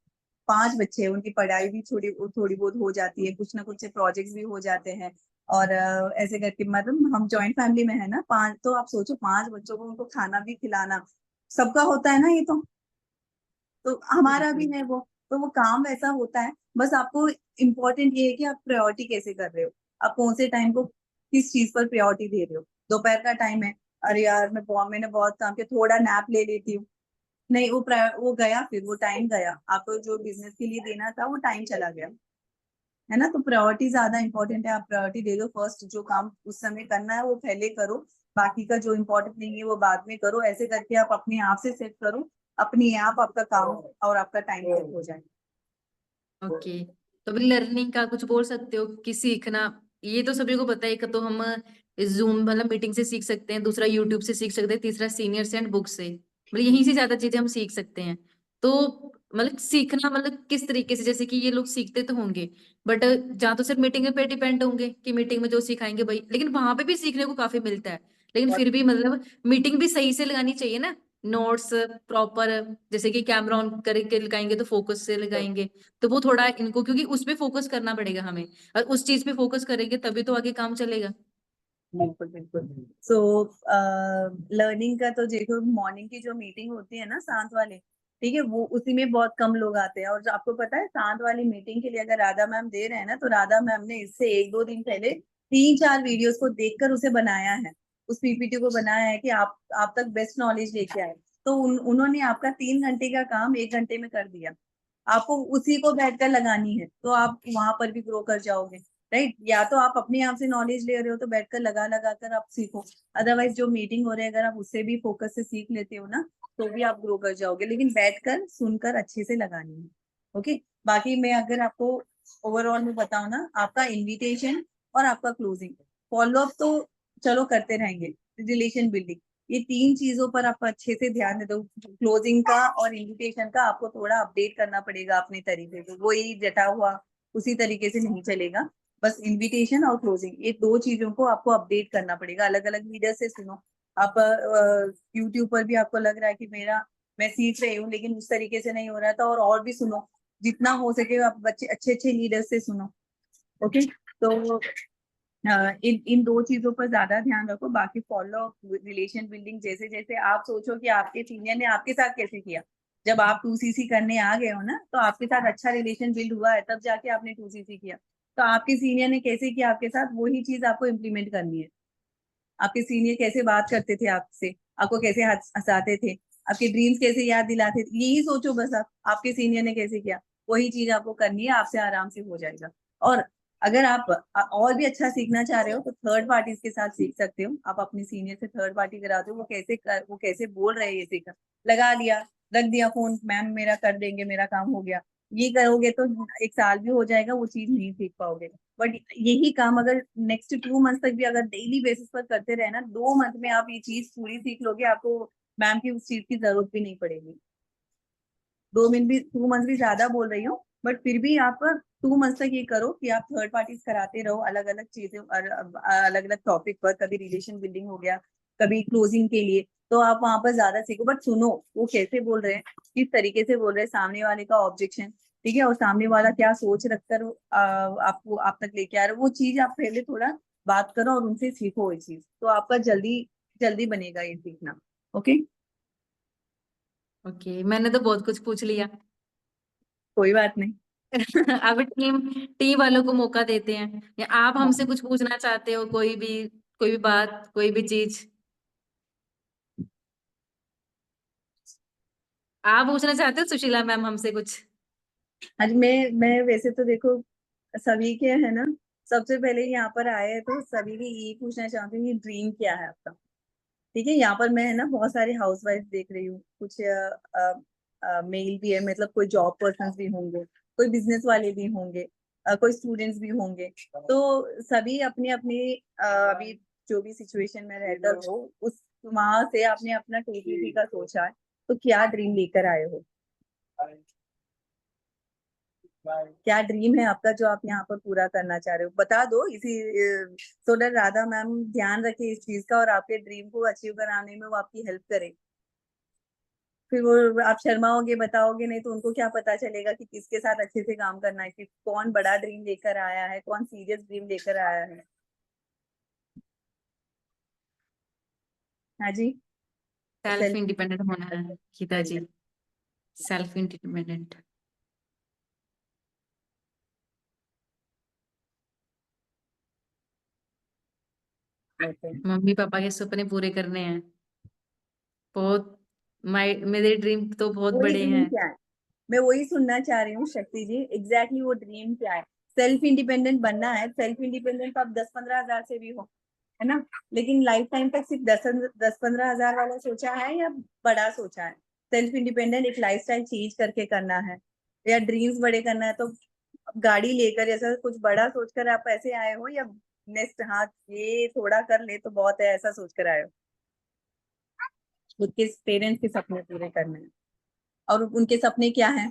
5 बच्चे हैं। उनकी पढ़ाई भी थोड़ी थोड़ी बहुत हो जाती है, कुछ ना कुछ प्रोजेक्ट्स भी हो जाते हैं, और ऐसे करके, मतलब हम जॉइंट फैमिली में है ना 5, तो आप सोचो 5 बच्चों को उनको खाना भी खिलाना, सबका होता है ना ये तो हमारा भी बिल्कुल। है वो, तो वो काम वैसा होता है। बस आपको इम्पोर्टेंट ये है कि आप प्रायोरिटी कैसे कर रहे हो, आप कौन से टाइम को किस चीज पर प्रायोरिटी दे रहे हो। दोपहर का टाइम है, अरे यार मैंने बहुत काम किया, थोड़ा नैप ले लेती हूँ, नहीं वो गया, फिर वो टाइम गया, आपको जो बिजनेस के लिए देना था वो टाइम चला गया, है ना? तो प्रायोरिटी ज्यादा इंपॉर्टेंट है, आप प्रायोरिटी दे दो, फर्स्ट जो काम उस समय करना है वो पहले करो, बाकी का जो इम्पोर्टेंट नहीं है वो बाद में करो। ऐसे करके आप अपने आप से सेट करो, अपने आप आपका काम और आपका टाइम सेट हो जाए। ओके, तो अभी लर्निंग का कुछ बोल सकते हो कि सीखना, ये तो सभी को पता है, एक तो हम जूम मतलब मीटिंग से सीख सकते हैं, दूसरा यूट्यूब से सीख सकते हैं, तीसरा सीनियर से एंड बुक से, मतलब यहीं से ज्यादा चीजें हम सीख सकते हैं। तो मतलब सीखना मतलब किस तरीके से, जैसे कि ये लोग सीखते तो होंगे, बट जहाँ तो सिर्फ मीटिंग पे डिपेंड होंगे कि मीटिंग में जो सिखाएंगे भाई, लेकिन वहां पे भी सीखने को काफी मिलता है। लेकिन फिर भी मतलब मीटिंग भी सही से लगानी चाहिए ना, नोट्स प्रॉपर, जैसे कि कैमरा ऑन करके लगाएंगे तो फोकस से लगाएंगे, तो वो थोड़ा इनको, क्योंकि उस पे फोकस करना पड़ेगा हमें, और उस चीज पे फोकस करेंगे तभी तो आगे काम चलेगा। बिल्कुल बिल्कुल। सो लर्निंग का तो देखो, मॉर्निंग की जो मीटिंग होती है ना साथ वाले, ठीक है, वो उसी में बहुत कम लोग आते हैं, और जो आपको पता है साथ वाली मीटिंग के लिए अगर राधा मैम दे रहे हैं ना, तो राधा मैम ने इससे 1-2 दिन पहले 3-4 वीडियोस को देखकर उसे बनाया है, उस पीपीटी को बनाया है कि आप तक बेस्ट नॉलेज लेके आए। तो उन्होंने आपका 3 घंटे का काम 1 घंटे में कर दिया, आपको उसी को बैठकर लगानी है, तो आप वहां पर भी ग्रो कर जाओगे, राइट? या तो आप अपने आप से नॉलेज ले रहे हो तो बैठकर लगा लगा कर आप सीखो, अदरवाइज जो मीटिंग हो रही है अगर आप उससे भी फोकस से सीख लेते हो ना, तो भी आप ग्रो कर जाओगे, लेकिन बैठकर सुनकर अच्छे से लगानी है। ओके, बाकी मैं अगर आपको ओवरऑल में बताऊं ना, आपका इन्विटेशन और आपका क्लोजिंग, फॉलो अप तो चलो करते रहेंगे, रिलेशन बिल्डिंग, ये 3 चीजों पर आप अच्छे से ध्यान दे दो, क्लोजिंग का और इन्विटेशन का आपको थोड़ा अपडेट करना पड़ेगा अपने तरीके से, वो ही जटा हुआ उसी तरीके से नहीं चलेगा। बस इन्विटेशन और क्लोजिंग, ये 2 चीजों को आपको अपडेट करना पड़ेगा। अलग अलग लीडर से सुनो। आप यूट्यूब पर भी आपको लग रहा है कि मैं सीख रही हूँ लेकिन उस तरीके से नहीं हो रहा था, और भी सुनो, जितना हो सके आप बच्चे अच्छे अच्छे लीडर से सुनो। ओके, तो इन 2 चीजों पर ज्यादा ध्यान रखो। बाकी फॉलो रिलेशन बिल्डिंग, जैसे जैसे आप सोचो कि आपके सीनियर ने आपके साथ कैसे किया, जब आप 2cc करने आ गए हो ना, तो आपके साथ अच्छा रिलेशन बिल्ड हुआ है, तब जाके आपने 2cc किया। तो आपके सीनियर ने कैसे किया आपके साथ, वही चीज आपको इम्प्लीमेंट करनी है। आपके सीनियर कैसे बात करते थे आपसे, आपको कैसे हंसाते थे, आपके ड्रीम्स कैसे याद दिलाते थे, यही सोचो बस आप, आपके सीनियर ने कैसे किया, वही चीज आपको करनी है, आपसे आराम से हो जाएगा। और अगर आप और भी अच्छा सीखना चाह रहे हो तो थर्ड पार्टीज के साथ सीख सकते हो। आप अपने सीनियर से थर्ड पार्टी कराते हो, वो कैसे बोल रहे हैं, ये सीखा, लगा दिया, रख दिया फोन, मैम मेरा कर देंगे, मेरा काम हो गया, ये करोगे तो 1 साल भी हो जाएगा, वो चीज नहीं सीख पाओगे। बट यही काम अगर नेक्स्ट 2 मंथ तक भी अगर डेली बेसिस पर करते रहे ना, 2 मंथ में आप ये चीज पूरी सीख लोगे, आपको मैम की उस चीज की जरूरत भी नहीं पड़ेगी। 2 मंथ भी ज्यादा बोल रही हूँ, बट फिर भी आप 2 मंथ तक ये करो कि आप थर्ड पार्टीज कराते रहो, अलग अलग चीजें, अलग अलग टॉपिक पर, कभी रिलेशन बिल्डिंग हो गया, कभी क्लोजिंग के लिए, तो आप वहां पर ज्यादा सीखो। बट सुनो वो कैसे बोल रहे हैं, किस तरीके से बोल रहे हैं, सामने वाले का ऑब्जेक्शन, ठीक है, और सामने वाला क्या सोच रखकर आपको आप तक लेके आ रहे हो, वो चीज आप पहले थोड़ा बात करो और उनसे सीखो ये चीज, तो आपका जल्दी जल्दी बनेगा ये सीखना। ओके, ओके, मैंने तो बहुत कुछ पूछ लिया। कोई बात नहीं। अब टीम टीम वालों को मौका देते हैं, या आप हमसे कुछ पूछना चाहते हो, कोई भी बात, कोई भी चीज आप पूछना चाहते हो सुशीला मैम हमसे कुछ? आज मैं वैसे तो देखो सभी के है ना, सबसे पहले यहाँ पर आए हैं तो सभी भी यही पूछना चाहती हूँ कि ड्रीम क्या है आपका। ठीक है, यहाँ पर मैं है ना बहुत सारे हाउसवाइफ देख रही हूँ, कुछ मेल भी है, मतलब कोई जॉब पर्सन भी होंगे, कोई बिजनेस वाले भी होंगे, कोई स्टूडेंट्स भी होंगे। तो सभी अपने अपने अभी जो भी सिचुएशन में रहकर हो, उस वहां से आपने अपना 2cc का सोचा है, तो क्या ड्रीम लेकर आए हो, क्या ड्रीम है आपका जो आप यहाँ पर पूरा करना चाह रहे हो, बता दो इसी, सो दैट राधा मैम ध्यान रखे इस चीज का और आपके ड्रीम को अचीव कराने में वो आपकी हेल्प करे। फिर वो आप शर्माओगे, बताओगे नहीं, तो उनको क्या पता चलेगा कि किसके साथ अच्छे से काम करना है, कि कौन बड़ा ड्रीम लेकर आया है, कौन सीरियस ड्रीम लेकर आया है। हाँ जी, सेल्फ सेल्फ, इंडिपेंडेंट होना है गीता जी, सेल्फ इंडिपेंडेंट। मम्मी पापा के सपने पूरे करने हैं बहुत। मेरे ड्रीम तो बहुत वही बड़े ड्रीम हैं। क्या है, मैं वही सुनना चाह रही हूँ शक्ति जी, एग्जैक्टली वो ड्रीम क्या है। सेल्फ इंडिपेंडेंट बनना है, सेल्फ इंडिपेंडेंट तो आप 10-15 हजार से भी हो, है ना, लेकिन लाइफ टाइम तक सिर्फ 10-15 हजार वाला सोचा है या बड़ा सोचा है। सेल्फ इंडिपेंडेंट एक लाइफस्टाइल चेंज करके करना है, या ड्रीम्स बड़े करना है, तो गाड़ी लेकर ऐसा कुछ बड़ा सोचकर आप ऐसे आए हो, या नेक्स्ट हाँ ये थोड़ा कर ले तो बहुत है ऐसा सोचकर आए हो। खुद के पेरेंट्स के सपने पूरे करने हैं, और उनके सपने क्या है,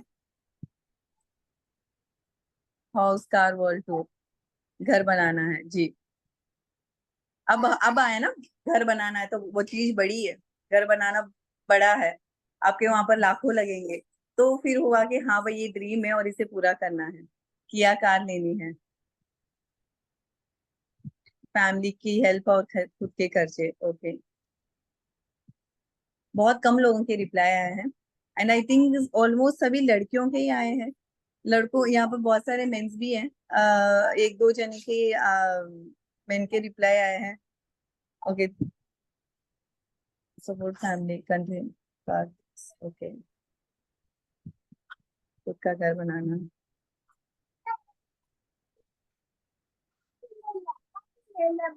हाउस कार वर्ल्ड टूर, घर बनाना है जी। अब आया ना, घर बनाना है तो वो चीज बड़ी है, घर बनाना बड़ा है, आपके वहां पर लाखों लगेंगे। तो फिर हुआ कि हाँ भाई ये ड्रीम है और इसे पूरा करना है, किया कार लेनी है, फैमिली की हेल्प और खुद के खर्चे। ओके, बहुत कम लोगों के रिप्लाई आए हैं, एंड आई थिंक ऑलमोस्ट सभी लड़कियों के ही आए हैं। लड़कों यहाँ पर बहुत सारे मेंस भी हैं, 1-2 जने के मेन के रिप्लाई आए हैं। Okay, support family country, okay, खुद का घर बनाना।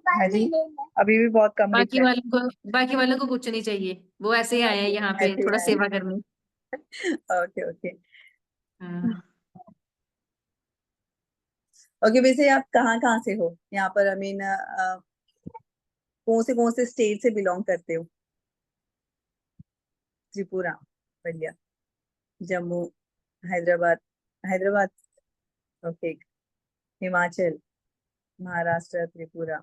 हाँ जी, अभी भी बहुत कम बाकी रिप्लाई वालों बाकी वालों को कुछ नहीं चाहिए, वो ऐसे ही आए हैं यहाँ पे ऐसे थोड़ा आए। सेवा करने। ओके ओके हाँ। ओके, वैसे आप कहाँ कहाँ से हो यहाँ पर, आई मीन कौन से स्टेट से बिलोंग करते हो? त्रिपुरा, बढ़िया। जम्मू, हैदराबाद, हैदराबाद, ओके। हिमाचल, महाराष्ट्र, त्रिपुरा,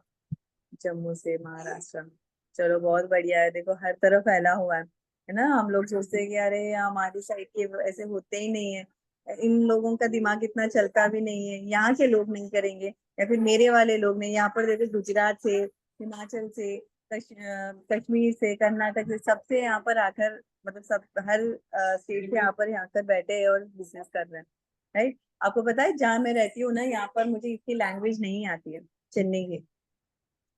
जम्मू से महाराष्ट्र। चलो बहुत बढ़िया है, देखो हर तरफ फैला हुआ है ना। हम लोग सोचते हैं कि अरे हमारी साइड के ऐसे होते ही नहीं है, इन लोगों का दिमाग इतना चलता भी नहीं है, यहाँ के लोग नहीं करेंगे या फिर मेरे वाले लोग नहीं। यहाँ पर देखो गुजरात से, हिमाचल से, कश्मीर से, कर्नाटक से, सबसे यहाँ पर आकर, मतलब सब हर स्टेट से यहाँ पर बैठे हैं और बिजनेस कर रहे हैं, राइट। आपको पता है जहाँ मैं रहती हूँ ना, यहाँ पर मुझे इसकी लैंग्वेज नहीं आती है, चेन्नई की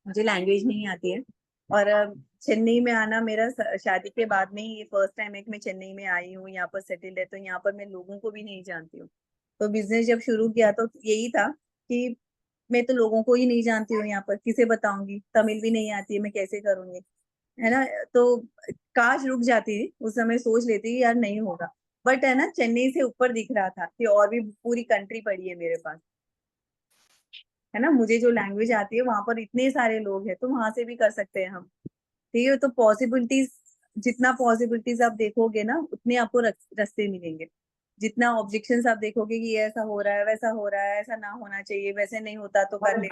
मुझे लैंग्वेज नहीं आती है। और चेन्नई में आना मेरा शादी के बाद में ही ये फर्स्ट टाइम है कि मैं चेन्नई में आई हूँ, यहाँ पर सेटल्ड है। तो यहाँ पर मैं लोगों को भी नहीं जानती हूँ। तो बिजनेस जब शुरू किया तो यही था कि मैं तो लोगों को ही नहीं जानती हूँ, यहाँ पर किसे बताऊंगी, तमिल भी नहीं आती है, मैं कैसे करूंगी, है ना। तो काश रुक जाती, उस समय सोच लेती यार नहीं होगा। बट है ना, चेन्नई से ऊपर दिख रहा था कि और भी पूरी कंट्री पड़ी है मेरे पास, है ना। मुझे जो लैंग्वेज आती है, वहां पर इतने सारे लोग हैं, तो वहां से भी कर सकते हैं हम, ठीक है। तो पॉसिबिलिटीज, जितना पॉसिबिलिटीज आप देखोगे ना, उतने आपको रास्ते मिलेंगे। जितना ऑब्जेक्शंस आप देखोगे कि ये ऐसा हो रहा है, वैसा हो रहा है, ऐसा ना होना चाहिए, वैसे नहीं होता तो कर ले,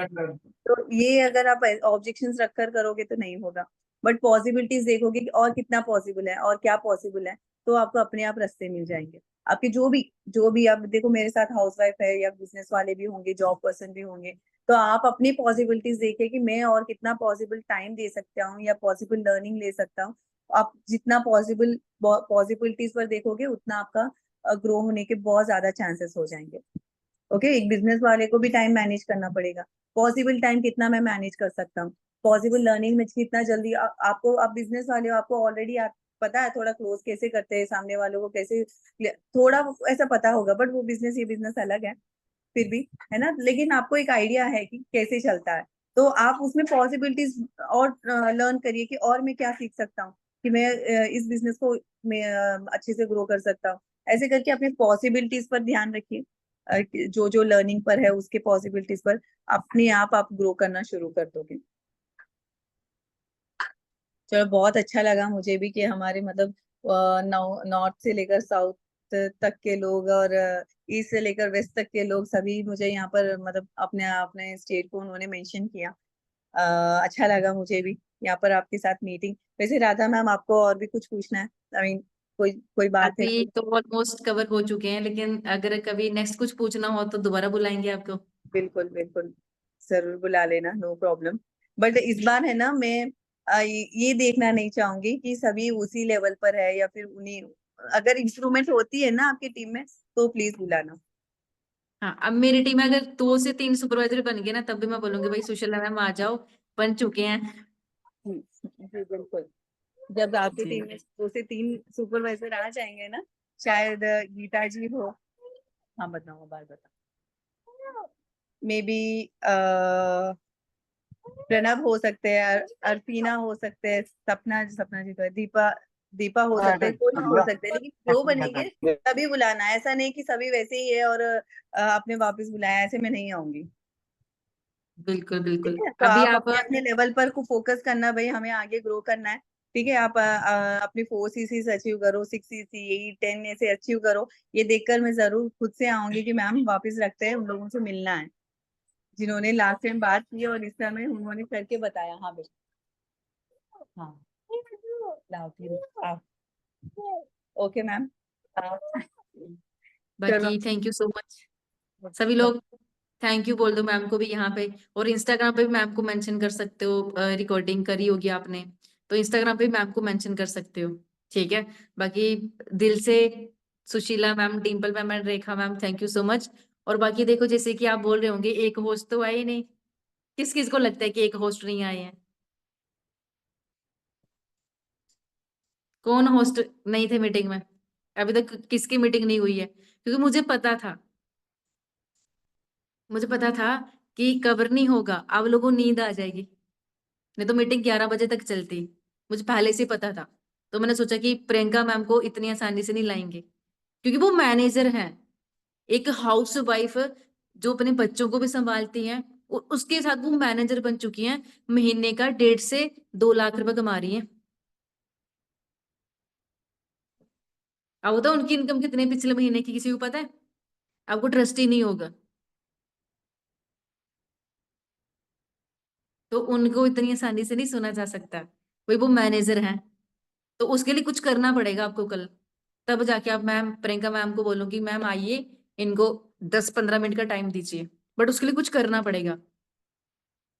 तो ये अगर आप ऑब्जेक्शंस रखकर करोगे तो नहीं होगा। बट पॉसिबिलिटीज देखोगे कि और कितना पॉसिबल है और क्या पॉसिबल है, तो आपको अपने आप रास्ते मिल जाएंगे। आपके जो भी आप देखो, मेरे साथ हाउसवाइफ है या बिजनेस वाले भी होंगे, जॉब पर्सन भी होंगे, तो आप अपनी पॉसिबिलिटीज देखें कि मैं और कितना पॉसिबल टाइम दे सकता हूँ या पॉसिबल लर्निंग ले सकता हूँ। आप जितना पॉसिबिलिटीज पर देखोगे, उतना आपका ग्रो होने के बहुत ज्यादा चांसेस हो जाएंगे। ओके, एक बिजनेस वाले को भी टाइम मैनेज करना पड़ेगा। पॉसिबल टाइम कितना मैं मैनेज कर सकता हूँ, पॉसिबल लर्निंग में कितना जल्दी आपको, आप बिजनेस वाले हो, आपको ऑलरेडी पता है थोड़ा क्लोज कैसे करते हैं सामने वालों को, कैसे थोड़ा ऐसा पता होगा। बट वो बिजनेस, ये बिजनेस अलग है फिर भी, है ना। लेकिन आपको एक आइडिया है कि कैसे चलता है, तो आप उसमें पॉसिबिलिटीज और लर्न करिए कि और मैं क्या सीख सकता हूँ कि मैं इस बिजनेस को मैं अच्छे से ग्रो कर सकता हूँ। ऐसे करके अपने पॉसिबिलिटीज पर ध्यान रखिए, जो जो लर्निंग पर है उसके पॉसिबिलिटीज पर अपने आप ग्रो करना शुरू कर दोगे। चलो बहुत अच्छा लगा मुझे भी कि हमारे मतलब नॉर्थ से लेकर साउथ तक के लोग और ईस्ट से लेकर वेस्ट तक के लोग, सभी मुझे यहाँ पर मतलब अपने अपने स्टेट को उन्होंने मेंशन किया। अच्छा लगा मुझे भी यहाँ पर आपके साथ मीटिंग। वैसे राधा मैम, आपको और भी कुछ पूछना है? आई मीन कोई बात है? अभी तो ऑलमोस्ट कवर हो चुके हैं, लेकिन अगर कभी नेक्स्ट कुछ पूछना हो तो दोबारा बुलाएंगे आपको। बिल्कुल बिल्कुल, जरूर बुला लेना, नो प्रॉब्लम। बट इस बार है ना, मैं ये देखना नहीं चाहूंगी कि सभी उसी लेवल पर है या फिर उन्हीं, अगर इंप्रूवमेंट होती है ना आपकी टीम में तो प्लीज बुलाना। हाँ, अब मेरी टीम में अगर 2 से 3 सुपरवाइजर बन गए ना, तब भी मैं बोलूंगी भाई सुशीला मैम आ जाओ, बन चुके हैं। जी बिल्कुल। जब आपकी जी टीम में 2 से 3 सुपरवाइजर आ जाएंगे ना, शायद गीता जी हो, हाँ बताओ, बात बताओ, मे बी प्रणव हो सकते हैं, अर्फीना हो सकते हैं, सपना सपना जी तो है, दीपा दीपा हो सकते हैं, कोई भी हो सकते हैं, लेकिन जो बनेंगे तभी बुलाना। ऐसा नहीं कि सभी वैसे ही है और आपने वापस बुलाया, ऐसे में नहीं आऊंगी। बिल्कुल ठीक बिल्कुल। है, तो अभी आप आप अपने अपने लेवल पर को फोकस करना, भाई हमें आगे ग्रो करना है। ठीक है, आप अपने 4 CCs अचीव करो, 6 CC 8 10 ऐसे अचीव करो। ये देखकर मैं जरूर खुद से आऊंगी कि मैम वापस रखते हैं, उन लोगों से मिलना है जिन्होंने लास्ट टाइम बात की और इस समय उन्होंने करके बताया। हाँ बेटा, हाँ लाओ फिर आओ। ओके मैम, चलो। बाकी थैंक यू सो मच सभी लोग। थैंक यू बोल दो मैम को भी यहाँ पे, और इंस्टाग्राम पे भी मैम को मेंशन कर सकते हो। रिकॉर्डिंग करी होगी आपने तो इंस्टाग्राम पे मैम को मेंशन कर सकते हो, ठीक है। बाकी दिल से Sushila ma'am, Dimple ma'am and Rekha ma'am, thank you so much. और बाकी देखो, जैसे कि आप बोल रहे होंगे एक होस्ट तो आए ही नहीं, किस किस को लगता है कि एक होस्ट नहीं आए हैं? कौन होस्ट नहीं थे मीटिंग में? अभी तक किसकी मीटिंग नहीं हुई है? क्योंकि मुझे पता था कि कवर नहीं होगा, अब लोगों को नींद आ जाएगी, नहीं तो मीटिंग 11 बजे तक चलती। मुझे पहले से पता था, तो मैंने सोचा कि प्रियंका मैम को इतनी आसानी से नहीं लाएंगे, क्योंकि वो मैनेजर हैं, एक हाउस वाइफ जो अपने बच्चों को भी संभालती हैं, उसके साथ वो मैनेजर बन चुकी हैं, महीने का 1.5 से 2 लाख रुपए कमा रही हैं। अब बताओ उनकी इनकम कितने पिछले महीने की, किसी को पता है? आपको ट्रस्ट ही नहीं होगा। तो उनको इतनी आसानी से नहीं सुना जा सकता, भाई वो मैनेजर हैं, तो उसके लिए कुछ करना पड़ेगा आपको कल, तब जाके आप मैम प्रियंका मैम को बोलूंगी मैम आइए, इनको 10-15 मिनट का टाइम दीजिए, बट उसके लिए कुछ करना पड़ेगा।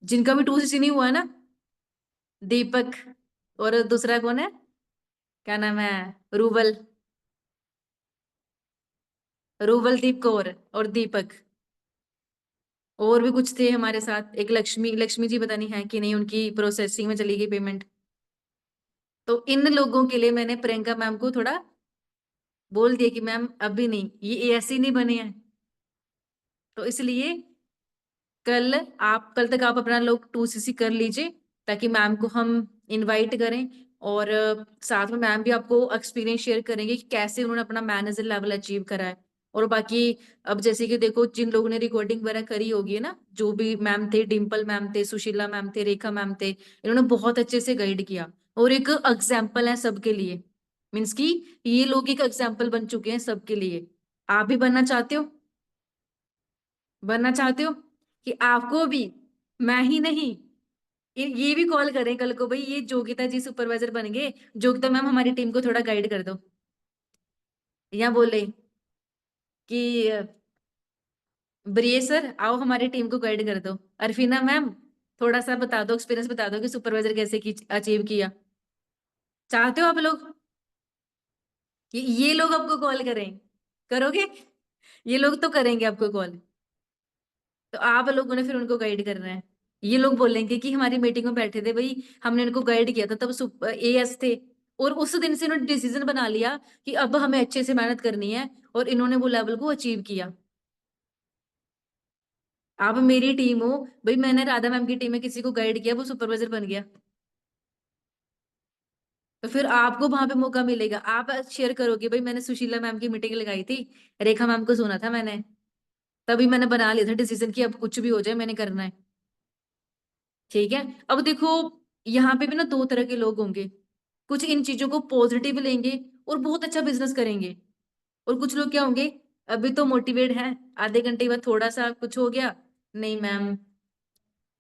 जिनका भी 2cc नहीं हुआ है ना, दीपक और दूसरा कौन है, क्या नाम है, रूबल, रूबलदीप कौर और दीपक, और भी कुछ थे हमारे साथ, एक लक्ष्मी, लक्ष्मी जी पता नहीं है कि नहीं, उनकी प्रोसेसिंग में चली गई पेमेंट। तो इन लोगों के लिए मैंने प्रियंका मैम को थोड़ा बोल दिया कि मैम अभी नहीं, ये ऐसे ही नहीं बने हैं, तो इसलिए कल तक आप अपना लोग 2cc कर लीजिए, ताकि मैम को हम इनवाइट करें, और साथ में मैम भी आपको एक्सपीरियंस शेयर करेंगे कि कैसे उन्होंने अपना मैनेजर लेवल अचीव करा है। और बाकी अब जैसे कि देखो, जिन लोगों ने रिकॉर्डिंग वगैरह करी होगी है ना, जो भी मैम थे, डिम्पल मैम थे, सुशीला मैम थे, रेखा मैम थे, इन्होंने बहुत अच्छे से गाइड किया और एक एग्जाम्पल है सबके लिए, मीन्स कि ये लोग एक एग्जाम्पल बन चुके हैं सबके लिए। आप भी बनना चाहते हो? बनना चाहते हो कि आपको भी, मैं ही नहीं, ये भी कॉल करें कल को, भाई ये जोगिता जी सुपरवाइजर बन गए, जोगिता मैम हमारी टीम को थोड़ा गाइड कर दो, या बोले कि ब्रिये सर आओ हमारी टीम को गाइड कर दो, अरफीना मैम थोड़ा सा बता दो, एक्सपीरियंस बता दो कि सुपरवाइजर कैसे अचीव किया। चाहते हो आप लोग कि ये लोग आपको कॉल करें? करोगे? ये लोग तो करेंगे आपको कॉल, तो आप लोगों ने फिर उनको गाइड करना है। ये लोग बोलेंगे कि हमारी मीटिंग में बैठे थे भाई, हमने इनको गाइड किया था, तब एएस थे, और उस दिन से इन्होंने डिसीजन बना लिया कि अब हमें अच्छे से मेहनत करनी है, और इन्होंने वो लेवल को अचीव किया। आप मेरी टीम हो भाई, मैंने राधा मैम की टीम में किसी को गाइड किया, वो सुपरवाइजर बन गया, तो फिर आपको वहां पे मौका मिलेगा, आप शेयर करोगे भाई मैंने सुशीला मैम की मीटिंग लगाई थी, रेखा मैम को सुना था मैंने, तभी मैंने बना लिया था डिसीजन कि अब कुछ भी हो जाए मैंने करना है। ठीक है, अब देखो यहाँ पे भी ना दो तरह के लोग होंगे, कुछ इन चीजों को पॉजिटिव लेंगे और बहुत अच्छा बिजनेस करेंगे, और कुछ लोग क्या होंगे, अभी तो मोटिवेट हैं, आधे घंटे बाद थोड़ा सा कुछ हो गया, नहीं मैम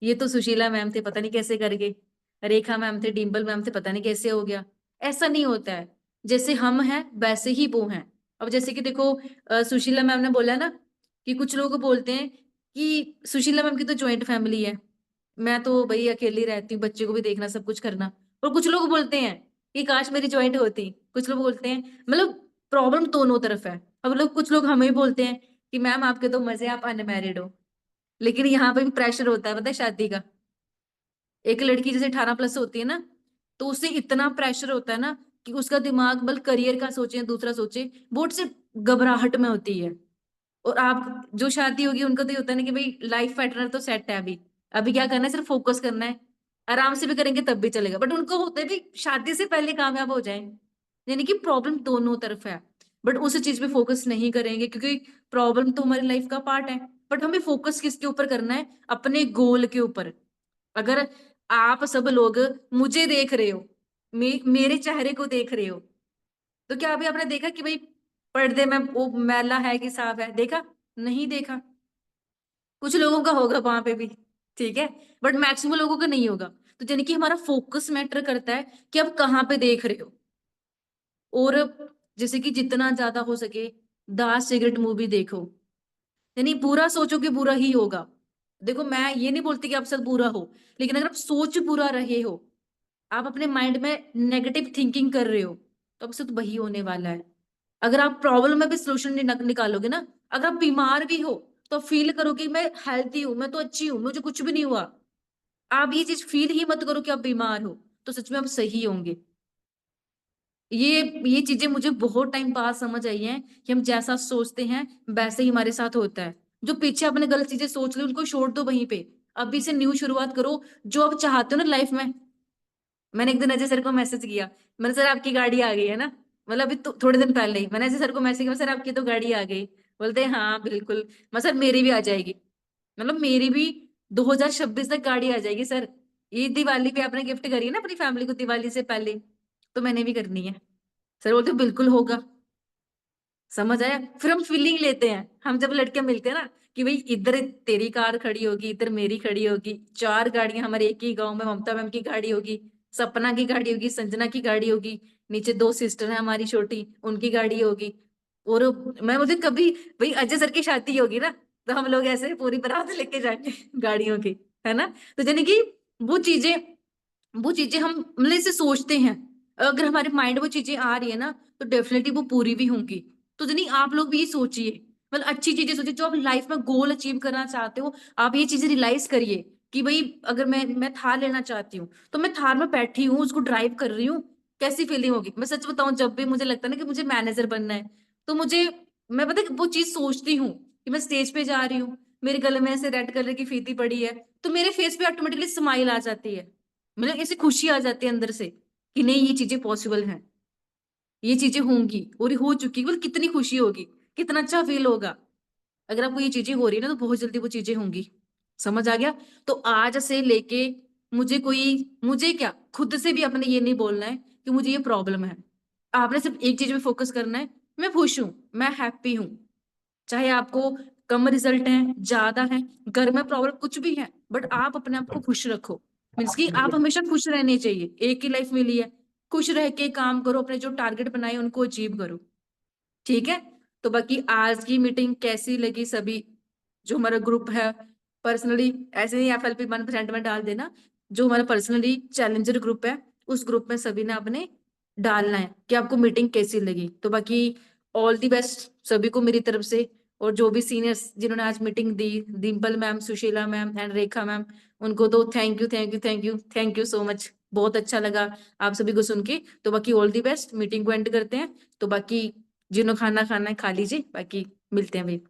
ये तो सुशीला मैम थे पता नहीं कैसे कर गए, रेखा मैम थे, डिम्पल मैम थे पता नहीं कैसे हो गया। ऐसा नहीं होता है, जैसे हम हैं वैसे ही वो हैं। अब जैसे कि देखो, सुशीला मैम ने बोला ना कि कुछ लोग बोलते हैं कि सुशीला मैम की तो ज्वाइंट फैमिली है, मैं तो भाई अकेली रहती हूँ, बच्चे को भी देखना, सब कुछ करना। और कुछ लोग बोलते हैं कि काश मेरी ज्वाइंट होती, कुछ लोग बोलते हैं, मतलब प्रॉब्लम दोनों तरफ है। अब लोग, कुछ लोग हमें भी बोलते हैं कि मैम आपके तो मजे, आप अनमैरिड हो, लेकिन यहाँ पे भी प्रेशर होता है पता है शादी का। एक लड़की जैसे 18+ होती है ना, तो उससे इतना प्रेशर होता है ना कि उसका दिमाग बल करियर का सोचे, दूसरा सोचे, बोर्ड से घबराहट में होती है। और आप जो शादी होगी उनका तो ये होता है ना कि भाई लाइफ पार्टनर तो सेट है, अभी अभी क्या करना है, सिर्फ फोकस करना है, आराम से भी करेंगे तब भी चलेगा, बट उनको होता है भी शादी से पहले कामयाब हो जाए। यानी कि प्रॉब्लम दोनों तरफ है, बट उस चीज पे फोकस नहीं करेंगे, क्योंकि प्रॉब्लम तो हमारी लाइफ का पार्ट है, बट हमें फोकस किसके ऊपर करना है, अपने गोल के ऊपर। अगर आप सब लोग मुझे देख रहे हो, मेरे चेहरे को देख रहे हो, तो क्या अभी आपने देखा कि भाई पर्दे में वो मैला है कि साफ है, देखा? नहीं देखा। कुछ लोगों का होगा वहां पे भी, ठीक है, बट मैक्सिमम लोगों का नहीं होगा। तो यानी कि हमारा फोकस मैटर करता है कि आप कहाँ पे देख रहे हो। और जैसे कि जितना ज्यादा हो सके दास सिगरेट मूवी देखो, यानी बुरा सोचो कि बुरा ही होगा। देखो मैं ये नहीं बोलती कि आप सब बुरा हो, लेकिन अगर आप सोच बुरा रहे हो, आप अपने माइंड में नेगेटिव थिंकिंग कर रहे हो, तो आपसे तो वही होने वाला है। अगर आप प्रॉब्लम में भी सोल्यूशन निकालोगे ना, अगर आप बीमार भी हो तो फील करो कि मैं हेल्थी हूं, मैं तो अच्छी हूं, मुझे कुछ भी नहीं हुआ। आप ये चीज फील ही मत करो कि आप बीमार हो, तो सच में आप सही होंगे। ये चीजें मुझे बहुत टाइम बाद समझ आई हैं कि हम जैसा सोचते हैं वैसे ही हमारे साथ होता है। जो पीछे आपने गलत चीजें सोच ली उनको छोड़ दो वहीं पे, अभी से न्यू शुरुआत करो, जो आप चाहते हो ना लाइफ में। मैंने एक दिन अजय सर को मैसेज किया, मैंने सर आपकी गाड़ी आ गई है ना, मतलब अभी तो थोड़े दिन पहले ही मैंने अजय सर को मैसेज किया, सर आपकी तो गाड़ी आ गई। बोलते हैं हाँ बिल्कुल, मैं सर मेरी भी आ जाएगी, मतलब मेरी भी 2026 तक गाड़ी आ जाएगी सर। ये दिवाली पे आपने गिफ्ट करी है ना अपनी फैमिली को, दिवाली से पहले, तो मैंने भी करनी है। सर बोलते बिल्कुल होगा। समझ आया? फिर हम फीलिंग लेते हैं, हम जब लड़के मिलते हैं ना कि भाई इधर तेरी कार खड़ी होगी, इधर मेरी खड़ी होगी, 4 गाड़ियां हमारे एक ही गांव में, ममता मैम की गाड़ी होगी, सपना की गाड़ी होगी, संजना की गाड़ी होगी, नीचे 2 सिस्टर है हमारी छोटी, उनकी गाड़ी होगी। और मैं बोलती कभी भाई अजय सर की शादी होगी ना, तो हम लोग ऐसे पूरी बारात लेके जाएंगे गाड़ियों की, है ना? तो यानी कि वो चीजें वो चीजें हम मतलब इसे सोचते हैं, अगर हमारे माइंड वो चीजें आ रही है ना, तो डेफिनेटली वो पूरी भी होंगी। तो नहीं, आप लोग भी ये सोचिए, मतलब अच्छी चीजें सोचिए, जो आप लाइफ में गोल अचीव करना चाहते हो, आप ये चीजें रियलाइज करिए कि भाई अगर मैं थार लेना चाहती हूँ, तो मैं थार में बैठी हूँ, उसको ड्राइव कर रही हूँ, कैसी फीलिंग होगी। मैं सच बताऊं, जब भी मुझे लगता है ना कि मुझे मैनेजर बनना है, तो मैं पता है वो चीज सोचती हूँ कि मैं स्टेज पे जा रही हूँ, मेरे गले में ऐसे रेड कलर की फीती पड़ी है, तो मेरे फेस पे ऑटोमेटिकली स्माइल आ जाती है, मतलब ऐसी खुशी आ जाती है अंदर से कि नहीं, ये चीजें पॉसिबल हैं, ये चीजें होंगी और ये हो चुकी, मतलब कितनी खुशी होगी, कितना अच्छा फील होगा। अगर आपको ये चीजें हो रही है ना, तो बहुत जल्दी वो चीजें होंगी। समझ आ गया? तो आज से लेके मुझे क्या, खुद से भी अपने ये नहीं बोलना है कि मुझे ये प्रॉब्लम है। आपने सिर्फ एक चीज में फोकस करना है, मैं खुश हूं, मैं हैप्पी हूं। चाहे आपको कम रिजल्ट है, ज्यादा है, घर में प्रॉब्लम कुछ भी है, बट आप अपने आप को खुश रखो। मीन्स कि आप हमेशा खुश रहने चाहिए, एक ही लाइफ मिली है, खुश रह के काम करो, अपने जो टारगेट बनाए उनको अचीव करो। ठीक है? तो बाकी आज की मीटिंग कैसी लगी सभी, जो हमारा ग्रुप है, पर्सनली ऐसे ही FLP 1% में डाल देना, जो हमारा पर्सनली चैलेंजर ग्रुप है, उस ग्रुप में सभी ने अपने डालना है कि आपको मीटिंग कैसी लगी। तो बाकी ऑल दी बेस्ट सभी को मेरी तरफ से, और जो भी सीनियर्स जिन्होंने आज meeting the, Dimple ma'am, Sushila ma'am and Rekha ma'am, उनको तो thank you, thank you, thank you, thank you so much. बहुत अच्छा लगा आप सभी को सुन के। तो बाकी ऑल दी बेस्ट, मीटिंग को एंड करते हैं। तो बाकी जिन्होंने खाना खाना है खा लीजिए, बाकी मिलते हैं भाई।